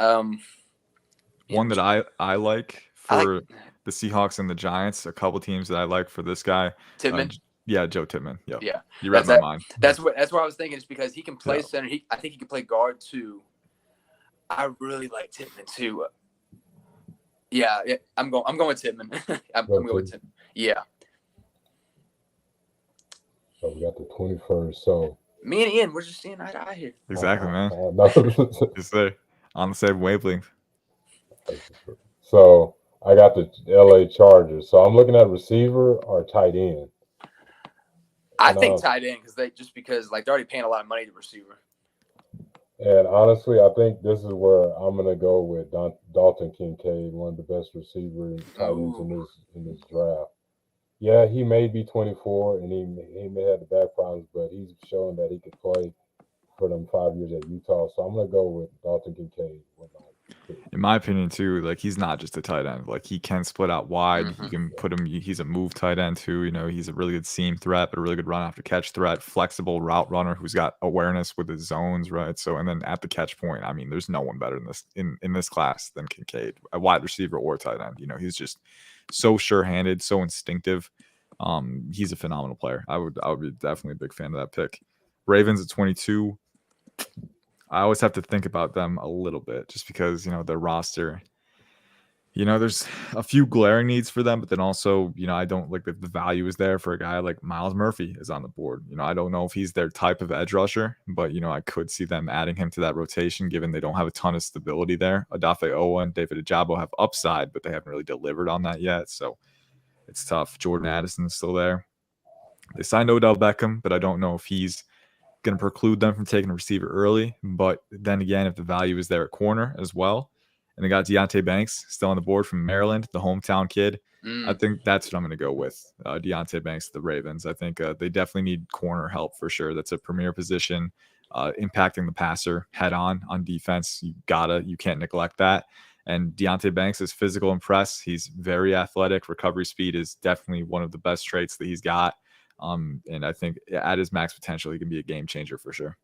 One that I like for the Seahawks and the Giants, a couple teams that I like for this guy. Tittman. Yeah, Joe Tittman. Yep. Yeah. You read my mind. That's what I was thinking. Is because he can play center. I think he can play guard too. I really like Tittman too. Yeah, I'm going with Tittman. I'm going with Tittman. Yeah. So we got the 21st. So me and Ian, we're just seeing eye to eye here. Exactly, man. Just there on the same wavelength. So I got the LA Chargers. So I'm looking at receiver or tight end. I think tight end because they're already paying a lot of money to receiver. And honestly, I think this is where I'm gonna go with Dalton Kincaid, one of the best receiver tight ends in this draft. Yeah, he may be 24 and he may have the back problems, but he's showing that he could play for them 5 years at Utah. So I'm gonna go with Dalton Kincaid. In my opinion, too, like he's not just a tight end. Like he can split out wide. You can put him. He's a move tight end too. You know, he's a really good seam threat, but a really good run after catch threat. Flexible route runner who's got awareness with his zones, right? So, and then at the catch point, I mean, there's no one better in this class than Kincaid, a wide receiver or tight end. You know, he's just so sure-handed, so instinctive. He's a phenomenal player. I would be definitely a big fan of that pick. Ravens at 22. I always have to think about them a little bit just because, you know, their roster, you know, there's a few glaring needs for them, but then also, you know, I don't like the value is there for a guy like Miles Murphy is on the board. You know, I don't know if he's their type of edge rusher, but, you know, I could see them adding him to that rotation given they don't have a ton of stability there. Odafe Owa and David Ajabo have upside, but they haven't really delivered on that yet. So it's tough. Jordan Addison's still there. They signed Odell Beckham, but I don't know if he's going to preclude them from taking a receiver early. But then again, if the value is there at corner as well, and they got Deonte Banks still on the board from Maryland, the hometown kid, I think that's what I'm going to go with. Deonte Banks, the Ravens. I think they definitely need corner help for sure. That's a premier position, impacting the passer head on defense. You can't neglect that. And Deonte Banks is physical and press. He's very athletic. Recovery speed is definitely one of the best traits that he's got. And I think at his max potential, he can be a game changer for sure.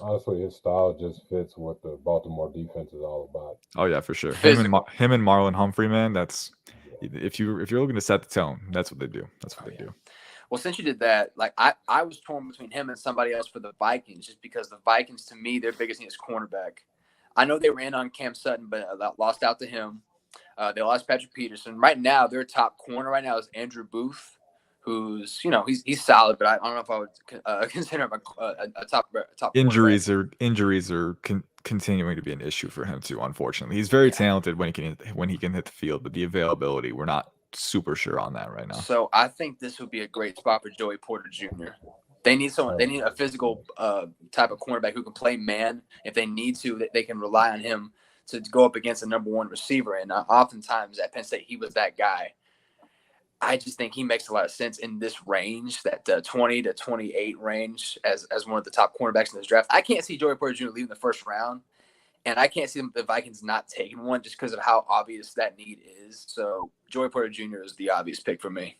Honestly, his style just fits what the Baltimore defense is all about. Oh yeah, for sure. Him and Marlon Humphrey, man. That's if you're looking to set the tone, that's what they do. That's what they do. Well, since you did that, like I was torn between him and somebody else for the Vikings, just because the Vikings, to me, their biggest need is cornerback. I know they ran on Cam Sutton, but lost out to him. They lost Patrick Peterson. Right now, their top corner right now is Andrew Booth, who's, you know, he's solid, but I don't know if I would consider him a top. Injuries are continuing to be an issue for him too. Unfortunately, he's very talented when he can hit the field, but the availability, we're not super sure on that right now. So I think this would be a great spot for Joey Porter Jr. They need someone. They need a physical type of cornerback who can play man if they need to. That they can rely on him to go up against a number one receiver. And oftentimes at Penn State, he was that guy. I just think he makes a lot of sense in this range, that 20 to 28 range, as one of the top cornerbacks in this draft. I can't see Joey Porter Jr. leaving the first round, and I can't see the Vikings not taking one just because of how obvious that need is. So Joey Porter Jr. is the obvious pick for me.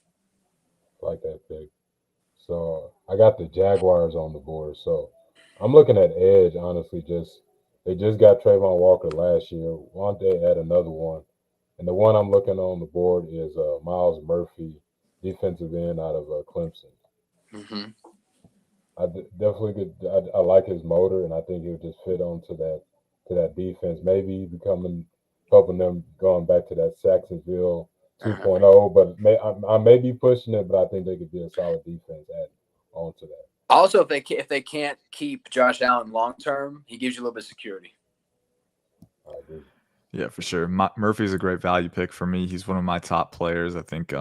I like that pick. So I got the Jaguars on the board. So I'm looking at edge, honestly. They just got Trayvon Walker last year. Want to add another one. And the one I'm looking on the board is Miles Murphy, defensive end out of Clemson. Mm-hmm. I definitely could. I like his motor, and I think he would just fit onto that defense. Maybe helping them going back to that Saxonville 2.0. But I may be pushing it, but I think they could be a solid defense add onto that. Also, if they can't keep Josh Allen long term, he gives you a little bit of security. I agree. Yeah, for sure. Murphy's a great value pick for me. He's one of my top players. I think,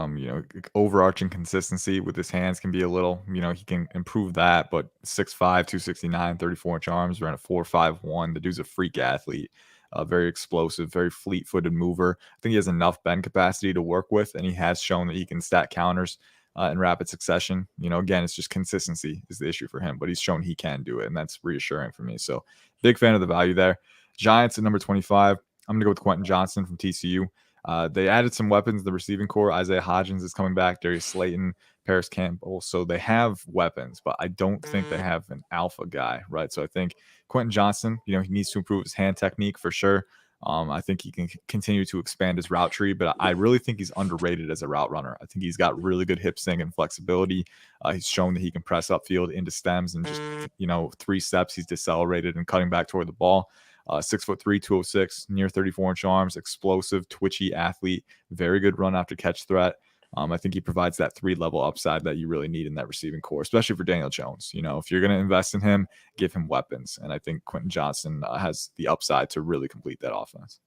overarching consistency with his hands can be a little, he can improve that, but 6'5", 269, 34-inch arms, ran a 4.51. The dude's a freak athlete. very explosive, very fleet-footed mover. I think he has enough bend capacity to work with, and he has shown that he can stack counters in rapid succession. Again, it's just consistency is the issue for him, but he's shown he can do it, and that's reassuring for me. So big fan of the value there. Giants at number 25. I'm going to go with Quentin Johnson from TCU. They added some weapons in the receiving core. Isaiah Hodgins is coming back. Darius Slayton, Paris Campbell. So they have weapons, but I don't think they have an alpha guy, right? So I think Quentin Johnson, he needs to improve his hand technique for sure. I think he can continue to expand his route tree, but I really think he's underrated as a route runner. I think he's got really good hip sing and flexibility. He's shown that he can press upfield into stems and just, 3 steps, he's decelerated and cutting back toward the ball. 6'3", 206, near 34-inch arms, explosive, twitchy athlete, very good run after catch threat. I think he provides that 3-level upside that you really need in that receiving core, especially for Daniel Jones. If you're going to invest in him, give him weapons. And I think Quentin Johnson has the upside to really complete that offense.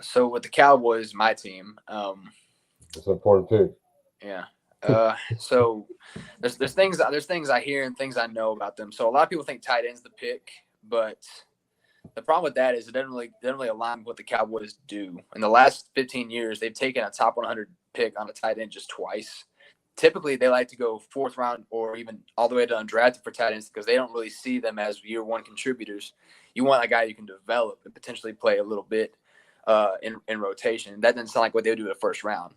So with the Cowboys, my team, it's an important pick. Yeah. So there's things I hear and things I know about them. So a lot of people think tight end's the pick, but the problem with that is it doesn't really align with what the Cowboys do. In the last 15 years, they've taken a top 100 pick on a tight end just twice. Typically, they like to go 4th round or even all the way to undrafted for tight ends because they don't really see them as year one contributors. You want a guy you can develop and potentially play a little bit in rotation. That doesn't sound like what they would do in the 1st round.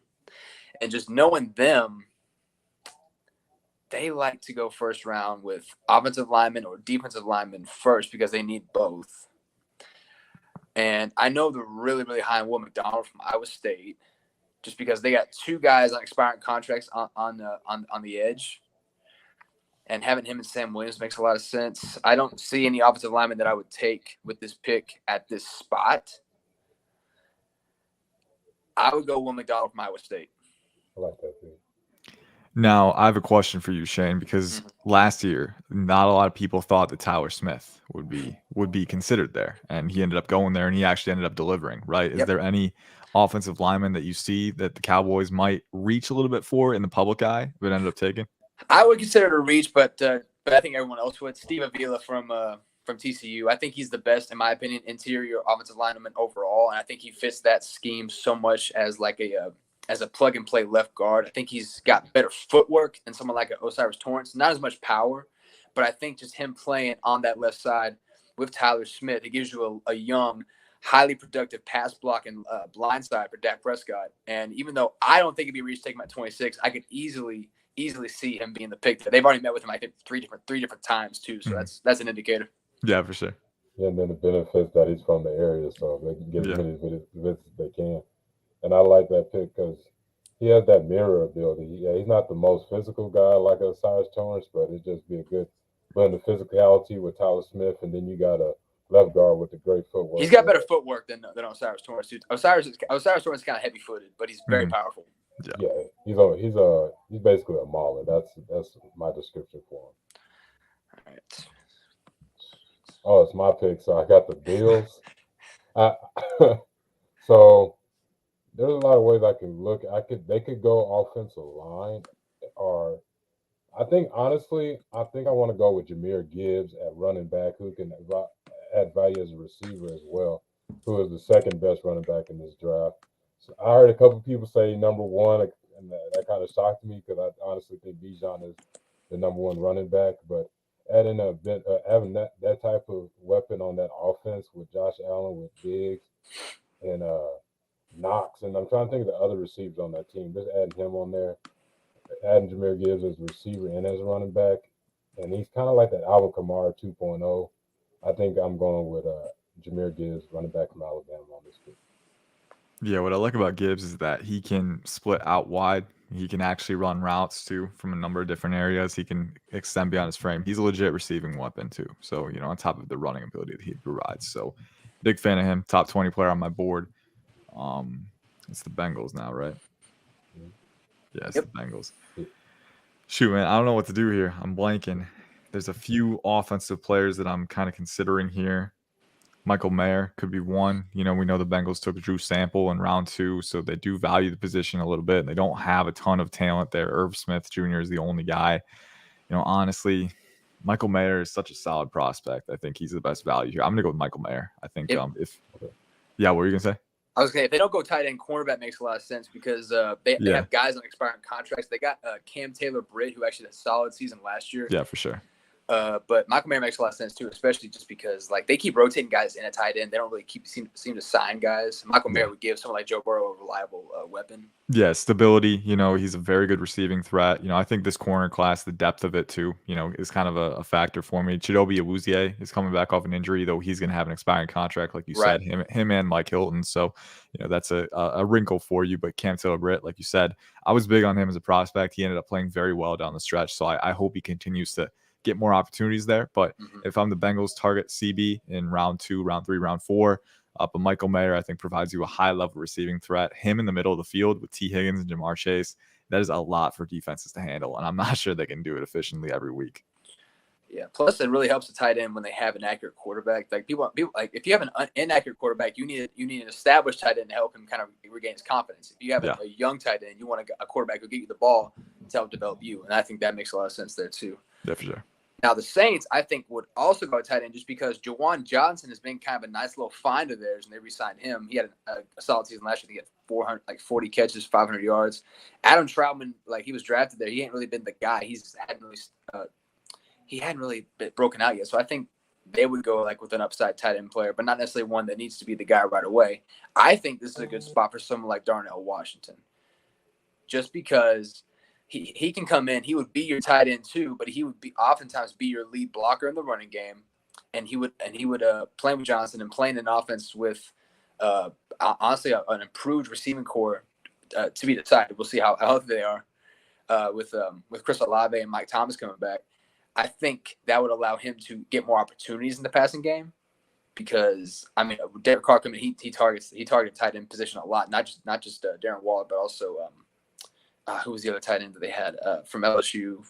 And just knowing them, they like to go 1st round with offensive linemen or defensive linemen first because they need both. And I know they're really, really high on Will McDonald from Iowa State, just because they got 2 guys on expiring contracts on the edge, and having him and Sam Williams makes a lot of sense. I don't see any offensive lineman that I would take with this pick at this spot. I would go Will McDonald from Iowa State. I like that pick. Now, I have a question for you, Shane, because last year, not a lot of people thought that Tyler Smith would be considered there, and he ended up going there, and he actually ended up delivering, right? Is there any offensive lineman that you see that the Cowboys might reach a little bit for in the public eye, but ended up taking? I would consider it a reach, but I think everyone else would. Steve Avila from TCU, I think he's the best, in my opinion, interior offensive lineman overall, and I think he fits that scheme so much as like as a plug-and-play left guard. I think he's got better footwork than someone like Osiris Torrance. Not as much power, but I think just him playing on that left side with Tyler Smith, it gives you a young, highly productive pass block and blind side for Dak Prescott. And even though I don't think it'd be a reach to take him at 26, I could easily see him being the pick there. They've already met with him, I think, three different times too. So that's an indicator. Yeah, for sure. Yeah, and then the benefits that he's from the area, so they can get as many visits as they can. And I like that pick because he has that mirror ability. He's not the most physical guy like Osiris Torrance, but it'd just be a good blend of physicality with Tyler Smith, and then you got a left guard with the great footwork. He's got better footwork than Osiris Torrance. Osiris Torrance is kind of heavy-footed, but he's very powerful. Yeah, he's basically a mauler. That's my description for him. All right. Oh, it's my pick. So I got the Bills. So there's a lot of ways I can look. They could go offensive line, or I think honestly, I want to go with Jahmyr Gibbs at running back, who can add value as a receiver as well, who is the 2nd best running back in this draft. So I heard a couple people say number 1, and that kind of shocked me because I honestly think Bijan is the number 1 running back. But adding having that type of weapon on that offense with Josh Allen, with Diggs, and Knox, and I'm trying to think of the other receivers on that team. Just adding him on there, adding Jahmyr Gibbs as a receiver and as a running back, and he's kind of like that Alvin Kamara 2.0. I think I'm going with Jahmyr Gibbs, running back from Alabama, on this pick. Yeah, what I like about Gibbs is that he can split out wide. He can actually run routes too from a number of different areas. He can extend beyond his frame. He's a legit receiving weapon too. So, on top of the running ability that he provides. So, big fan of him. Top 20 player on my board. It's the Bengals now, right? Yeah, it's the Bengals. Shoot, man, I don't know what to do here. I'm blanking. There's a few offensive players that I'm kind of considering here. Michael Mayer could be one. We know the Bengals took Drew Sample in round 2, so they do value the position a little bit. They don't have a ton of talent there. Irv Smith Jr. is the only guy. Honestly, Michael Mayer is such a solid prospect. I think he's the best value here. I'm gonna go with Michael Mayer. I think yeah, what were you gonna say? I was gonna say if they don't go tight end, cornerback makes a lot of sense because they have guys on expiring contracts. They got Cam Taylor-Britt, who actually had a solid season last year. Yeah, for sure. But Michael Mayer makes a lot of sense too, especially just because like they keep rotating guys in a tight end. They don't really seem to sign guys. Michael Mayer would give someone like Joe Burrow a reliable weapon. Yeah, stability. He's a very good receiving threat. I think this corner class, the depth of it too, is kind of a factor for me. Chidobe Awuzie is coming back off an injury, though he's going to have an expiring contract, like you said. Him and Mike Hilton. So, that's a wrinkle for you. But Cam Taylor-Britt, like you said, I was big on him as a prospect. He ended up playing very well down the stretch. So I hope he continues to get more opportunities there. But if I'm the Bengals, target CB in round 2, round 3, round 4. But Michael Mayer, I think, provides you a high-level receiving threat. Him in the middle of the field with T. Higgins and Jamar Chase, that is a lot for defenses to handle, and I'm not sure they can do it efficiently every week. Yeah, plus it really helps the tight end when they have an accurate quarterback. Like people like if you have an inaccurate quarterback, you need an established tight end to help him kind of regain his confidence. If you have a young tight end, you want a quarterback who will get you the ball to help develop you, and I think that makes a lot of sense there too. Yeah, for sure. Now, the Saints, I think, would also go tight end just because Jawan Johnson has been kind of a nice little find of theirs, and they re-signed him. He had a solid season last year. He had 40 catches, 500 yards. Adam Troutman, he was drafted there. He ain't really been the guy. He hadn't really been broken out yet. So I think they would go with an upside tight end player, but not necessarily one that needs to be the guy right away. I think this is a good spot for someone like Darnell Washington, just because he can come in. He would be your tight end too, but he would oftentimes be your lead blocker in the running game, and he would play with Johnson and playing an offense with honestly an improved receiving core to be decided. We'll see how healthy they are with Chris Olave and Mike Thomas coming back. I think that would allow him to get more opportunities in the passing game because Derek Carr coming, he targeted tight end position a lot, not just Darren Waller, but also who was the other tight end that they had from LSU?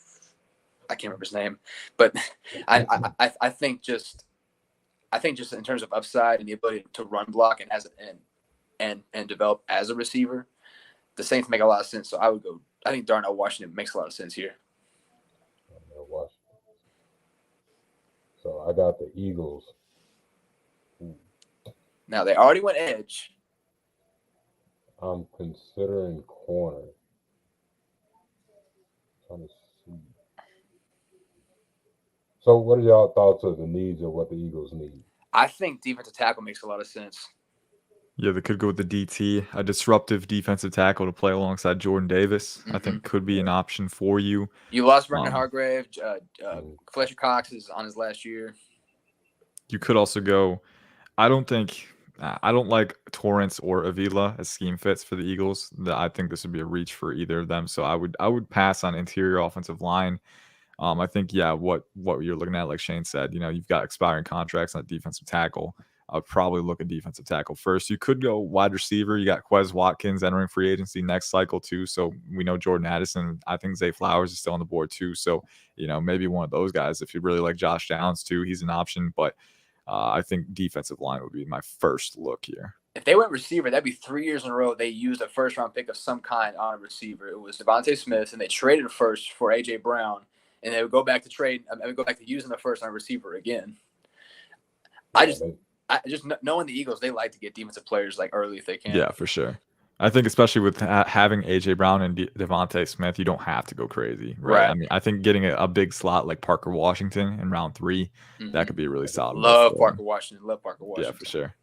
I can't remember his name, but I think just in terms of upside and the ability to run block and develop as a receiver, the Saints make a lot of sense. So I think Darnell Washington makes a lot of sense here. So I got the Eagles. Now they already went edge. I'm considering corner. Trying to see. So what are y'all thoughts of the needs of what the Eagles need? I think defensive tackle makes a lot of sense. Yeah, they could go with the DT, a disruptive defensive tackle to play alongside Jordan Davis. I think could be an option for you. You lost Brendan Hargrave. Fletcher Cox is on his last year. You could also go. I don't like Torrance or Avila as scheme fits for the Eagles. I think this would be a reach for either of them. So I would pass on interior offensive line. I think what you're looking at, like Shane said, you've got expiring contracts on defensive tackle. I would probably look at defensive tackle first. You could go wide receiver. You got Quez Watkins entering free agency next cycle too. So we know Jordan Addison. I think Zay Flowers is still on the board too. So maybe one of those guys. If you really like Josh Downs too, he's an option. But I think defensive line would be my first look here. If they went receiver, that'd be 3 years in a row they used a first-round pick of some kind on a receiver. It was Devontae Smith, and they traded first for A.J. Brown, and they would go back to using the first on a receiver again. I just knowing the Eagles, they like to get defensive players early if they can. Yeah, for sure. I think especially with having A.J. Brown and Devontae Smith, you don't have to go crazy, right? I think getting a big slot like Parker Washington in round 3, that could be a really solid. Love Parker Washington. Yeah, for sure.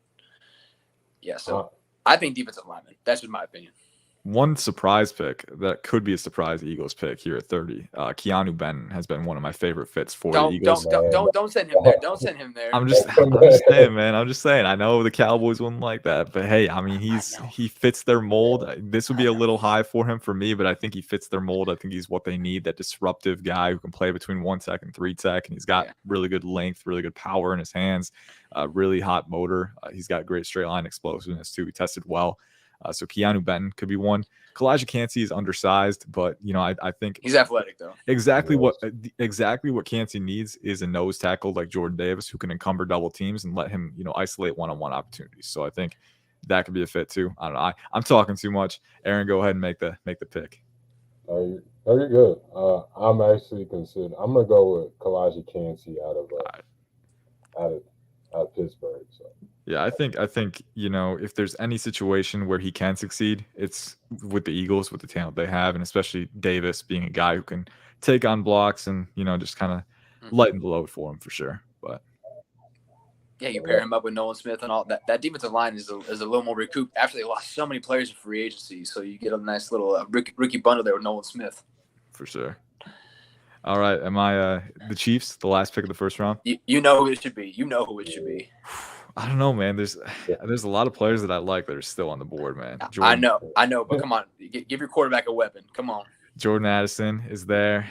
Yeah, so I think defensive lineman. That's just my opinion. One surprise pick that could be a surprise Eagles pick here at 30. Keanu Benton has been one of my favorite fits for the Eagles. Don't send him there. Don't send him there. I'm just saying, man. I'm just saying. I know the Cowboys wouldn't like that, but hey, he fits their mold. This would be a little high for him for me, but I think he fits their mold. I think he's what they need. That disruptive guy who can play between 1 tech and 3 tech, and he's got really good length, really good power in his hands, really hot motor. He's got great straight line explosiveness too. He tested well. So Keanu Benton could be one. Kalijah Cansey is undersized, but I think he's athletic though. Exactly what Cansey needs is a nose tackle like Jordan Davis who can encumber double teams and let him isolate one-on-one opportunities. So I think that could be a fit too. I don't know. I'm talking too much. Aaron, go ahead and make the pick. Are you good? I'm actually considering. I'm gonna go with Kalaji Kansey out of out of Pittsburgh. So Yeah, I think if there's any situation where he can succeed, it's with the Eagles with the talent they have, and especially Davis being a guy who can take on blocks and just kind of lighten the load for him for sure. But yeah, you pair him up with Nolan Smith and all that. That defensive line is a little more recouped after they lost so many players in free agency. So you get a nice little rookie bundle there with Nolan Smith. for sure. All right, am I the Chiefs, the last pick of the first round? You know who it should be. You know who it should be. I don't know, man. There's a lot of players that I like that are still on the board, man. I know, but come on, give your quarterback a weapon. Come on. Jordan Addison is there.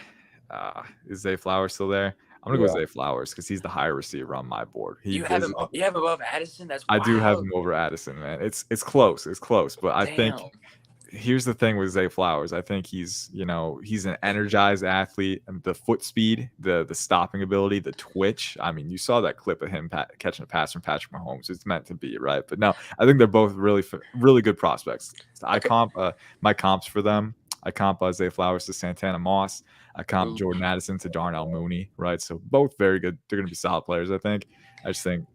Is Zay Flowers still there? I'm gonna go Zay Flowers because he's the higher receiver on my board. You have him above Addison? That's wild. I do have him over Addison, man. It's close. It's close, but I think here's the thing with Zay Flowers. I think he's an energized athlete, and the foot speed, the stopping ability, the twitch. I mean, you saw that clip of him catching a pass from Patrick Mahomes. It's meant to be, right? But no, I think they're both really good prospects. I comp my comps for them. I comp Zay Flowers to Santana Moss. I comp Jordan Addison to Darnell Mooney, right? So both very good. They're going to be solid players, I think. I just think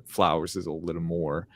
Flowers is a little more,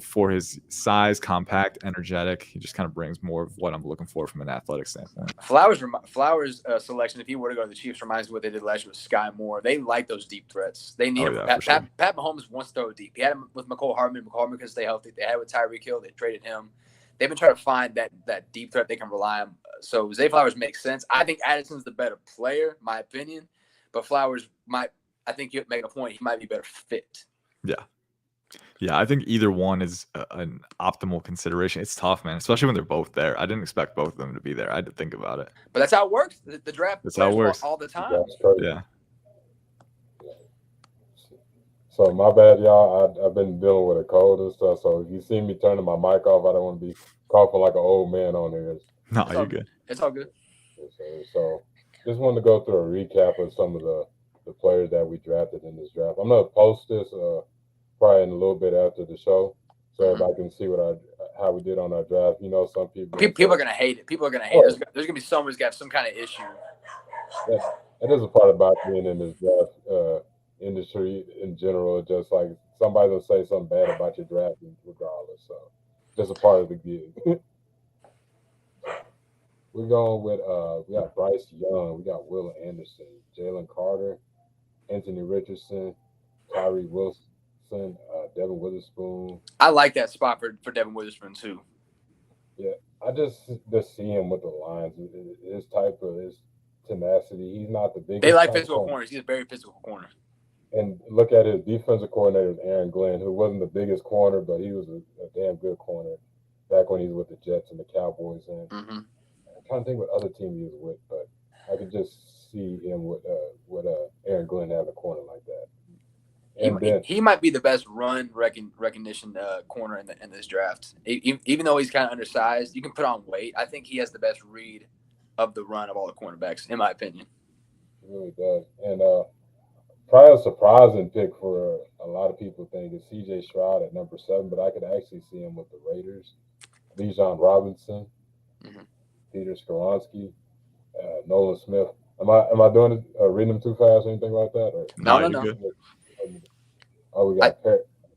for his size, compact, energetic. He just kind of brings more of what I'm looking for from an athletic standpoint. Flowers selection, if he were to go to the Chiefs, reminds me of what they did last year with Sky Moore. They like those deep threats. They need him. Pat Mahomes wants to throw deep. He had him with McCole Hardman. McCole Hardman could stay healthy. They had it with Tyreek Hill. They traded him. They've been trying to find that deep threat they can rely on. So Zay Flowers makes sense. I think Addison's the better player, my opinion. But Flowers I think you make a point. He might be better fit. Yeah, I think either one is an optimal consideration. It's tough, man, especially when they're both there. I didn't expect both of them to be there. I had to think about it. But that's how it works. The draft. That's how it works all the time. Yeah. So my bad, y'all. I've been dealing with a cold and stuff. So if you see me turning my mic off, I don't want to be coughing like an old man on here. No, you're good. It's all good. So just wanted to go through a recap of some of the players that we drafted in this draft. I'm gonna post this probably in a little bit after the show, so everybody can see how we did on our draft. Some people are gonna hate it. People are gonna hate it. There's gonna be someone who's got some kind of issue. That is a part about being in this draft industry in general. Just like somebody will say something bad about your drafting regardless. So just a part of the gig. We're going with we got Bryce Young, we got Will Anderson, Jalen Carter, Anthony Richardson, Tyree Wilson, Devin Witherspoon. I like that spot for Devin Witherspoon too. Yeah, I just see him with the Lions. His type of his tenacity. He's not the biggest. They like physical corners. He's a very physical corner. And look at his defensive coordinator, Aaron Glenn, who wasn't the biggest corner, but he was a damn good corner back when he was with the Jets and the Cowboys. And I'm trying to think what other team he was with, but I could just see him with Aaron Glenn having a corner like that. And he might be the best run recognition corner in this draft. Even though he's kind of undersized, you can put on weight. I think he has the best read of the run of all the cornerbacks, in my opinion. He really does. And probably a surprising pick for a lot of people think is C.J. Stroud at number 7, but I could actually see him with the Raiders. Bijan Robinson, Peter Skoronski, Nolan Smith. Am I doing it? Reading them too fast or anything like that? Or? No. Good. Oh, we got.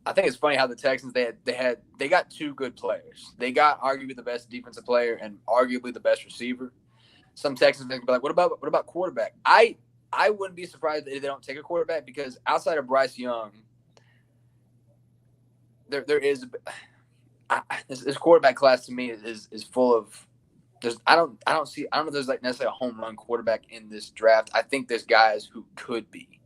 I think it's funny how the Texans they got two good players. They got arguably the best defensive player and arguably the best receiver. Some Texans may be like, what about quarterback? I wouldn't be surprised if they don't take a quarterback because outside of Bryce Young, there is this quarterback class to me is full of. I don't know if there's like necessarily a home run quarterback in this draft. I think there's guys who could be.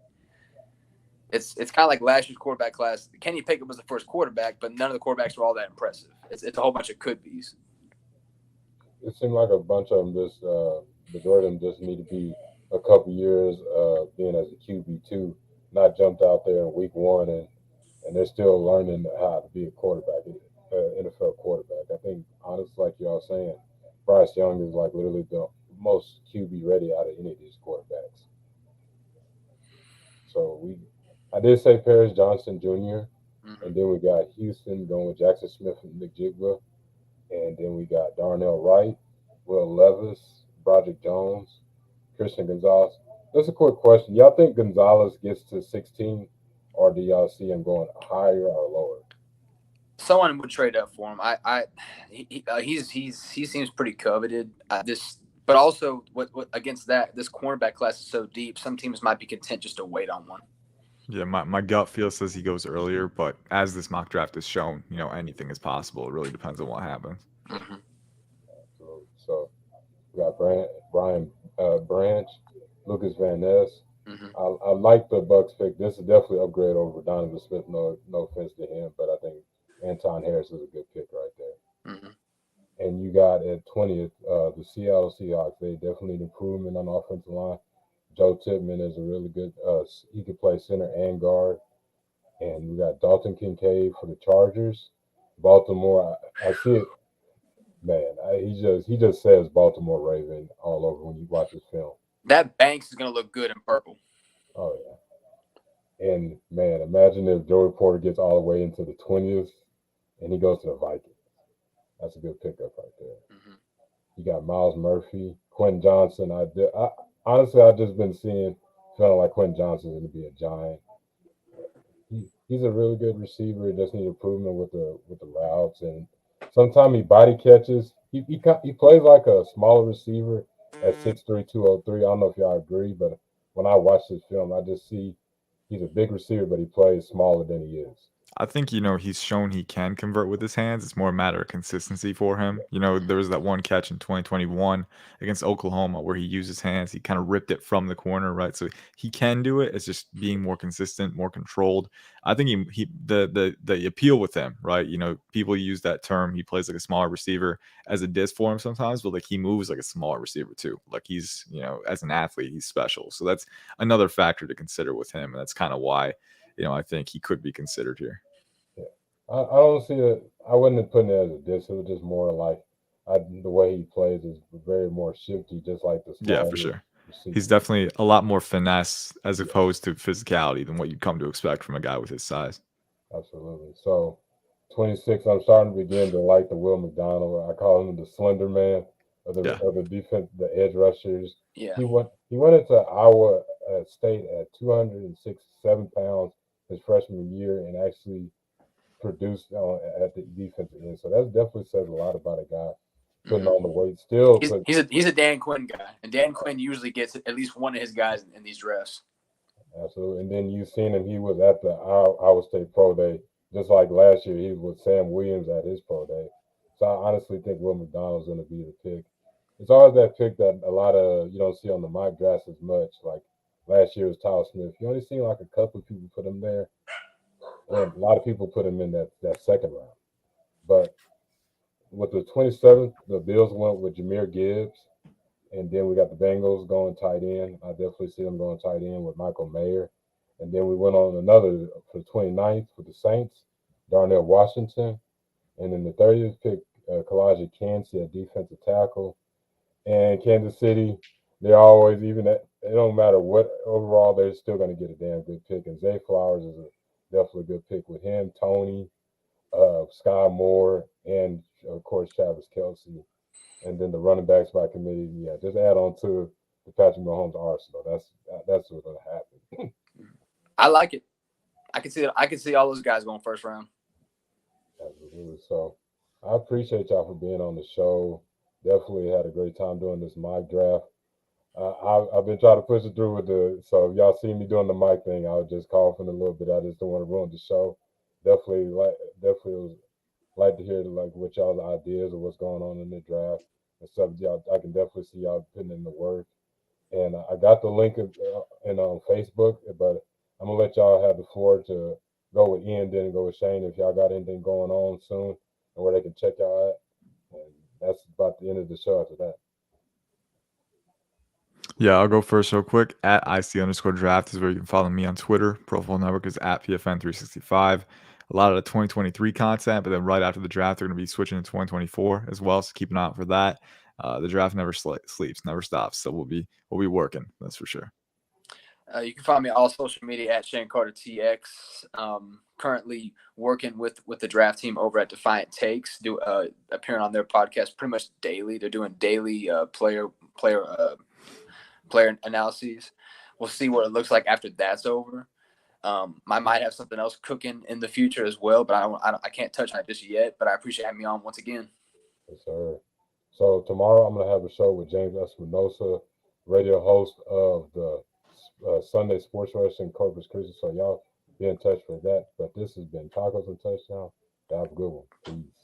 It's kind of like last year's quarterback class. Kenny Pickett was the first quarterback, but none of the quarterbacks were all that impressive. It's a whole bunch of could-be's. It seemed like a bunch of them majority of them just need to be a couple years being as a QB2, not jumped out there in week 1 and they're still learning how to be a quarterback, NFL quarterback. I think, honestly, like y'all saying, Bryce Young is like literally the most QB ready out of any of these quarterbacks. So I did say Paris Johnson Jr., and then we got Houston going with Jackson Smith and Nick Jigba, and then we got Darnell Wright, Will Levis, Broderick Jones, Christian Gonzalez. That's a quick question. Y'all think Gonzalez gets to 16, or do y'all see him going higher or lower? Someone would trade up for him. He seems pretty coveted. But also what against that, this cornerback class is so deep. Some teams might be content just to wait on one. Yeah, my gut feel says he goes earlier, but as this mock draft has shown, anything is possible. It really depends on what happens. Mm-hmm. So we got Brian Branch, Lucas Van Ness. Mm-hmm. I like the Bucks pick. This is definitely an upgrade over Donovan Smith. No offense to him, but I think Anton Harris is a good pick right there. Mm-hmm. And you got at 20th the Seattle Seahawks. They definitely need improvement on the offensive line. Joe Tippmann is a really good. He could play center and guard. And we got Dalton Kincaid for the Chargers. Baltimore. I see it, man. He just says Baltimore Raven all over when you watch his film. That Banks is gonna look good in purple. Oh yeah. And man, imagine if Joey Porter gets all the way into the 20th and he goes to the Vikings. That's a good pickup right there. Mm-hmm. You got Miles Murphy, Quentin Johnson. Honestly, I've just been feeling like Quentin Johnson is going to be a giant. He's a really good receiver. He just needs improvement with the routes, and sometimes he body catches. He plays like a smaller receiver at 6'3", 203. I don't know if y'all agree, but when I watch this film, I just see he's a big receiver, but he plays smaller than he is. I think, he's shown he can convert with his hands. It's more a matter of consistency for him. There was that one catch in 2021 against Oklahoma where he used his hands. He kind of ripped it from the corner, right? So he can do it. It's just being more consistent, more controlled. I think the appeal with him, right? People use that term. He plays like a smaller receiver as a diss for him sometimes, but like he moves like a smaller receiver too. Like he's, as an athlete, he's special. So that's another factor to consider with him. And that's kind of why I think he could be considered here. Yeah, I don't see it. I wouldn't have put it as a diss. It was just more like the way he plays is very more shifty, just like the Yeah, smaller for sure. receiver. He's definitely a lot more finesse as Yeah, opposed to physicality than what you'd come to expect from a guy with his size. absolutely. So 26, I'm starting to begin to like the Will McDonald. I call him the Slender Man Yeah. of the defense, the edge rushers. Yeah. He went into Iowa State at 267 pounds his freshman year and actually produced at the defensive end. So that definitely says a lot about a guy putting on the weight. Still, He's a Dan Quinn guy, and Dan Quinn usually gets at least one of his guys in these drafts. absolutely. And then you seen him. He was at the Iowa State Pro Day, just like last year. He was with Sam Williams at his Pro Day. So I honestly think Will McDonald's going to be the pick. It's always that pick that a lot of you don't see on the mock drafts as much. Like last year was Tyler Smith. You only seen like a couple of people put him there, and a lot of people put him in that second round. But with the 27th, the Bills went with Jameer Gibbs, and then we got the Bengals going tight end. I definitely see them going tight end with Michael Mayer. And then we went on another for the 29th with the Saints, Darnell Washington. And then the 30th pick, Kalijah Kancey at defensive tackle. And Kansas City, they're always, even at, it don't matter what overall, they're still going to get a damn good pick. And Zay Flowers is definitely a good pick with him, Tony, Sky Moore, and of course Travis Kelsey. And then the running backs by committee, yeah, just add on to the Patrick Mahomes arsenal. That's what's going to happen. I like it. I can see all those guys going first round. Absolutely. So I appreciate y'all for being on the show. Definitely had a great time doing this mock draft. I've been trying to push it through with so if y'all see me doing the mic thing, I was just coughing a little bit. I just don't want to ruin the show. Definitely was like to hear like what y'all's ideas of what's going on in the draft and stuff. Y'all, I can definitely see y'all putting in the work. And I got the link in on Facebook, but I'm gonna let y'all have the floor to go with Ian, then go with Shane if y'all got anything going on soon and where they can check y'all at. And that's about the end of the show after that. Yeah, I'll go first real quick. At IC_draft is where you can follow me on Twitter. Profile network is at PFN365. A lot of the 2023 content, but then right after the draft, they're going to be switching to 2024 as well. So keep an eye out for that. The draft never sleeps, never stops. So we'll be working. That's for sure. You can find me on all social media at Shane Carter TX. Currently working with the draft team over at Defiant Takes, appearing on their podcast pretty much daily. They're doing daily player analyses. We'll see what it looks like after that's over. I might have something else cooking in the future as well, but I can't touch on it just yet. But I appreciate having me on once again. Yes, sir. So tomorrow I'm gonna have a show with James Espinosa, radio host of the Sunday Sports Rush in Corpus Christi. So y'all be in touch for that. But this has been Tacos and Touchdown. Have a good one. Peace.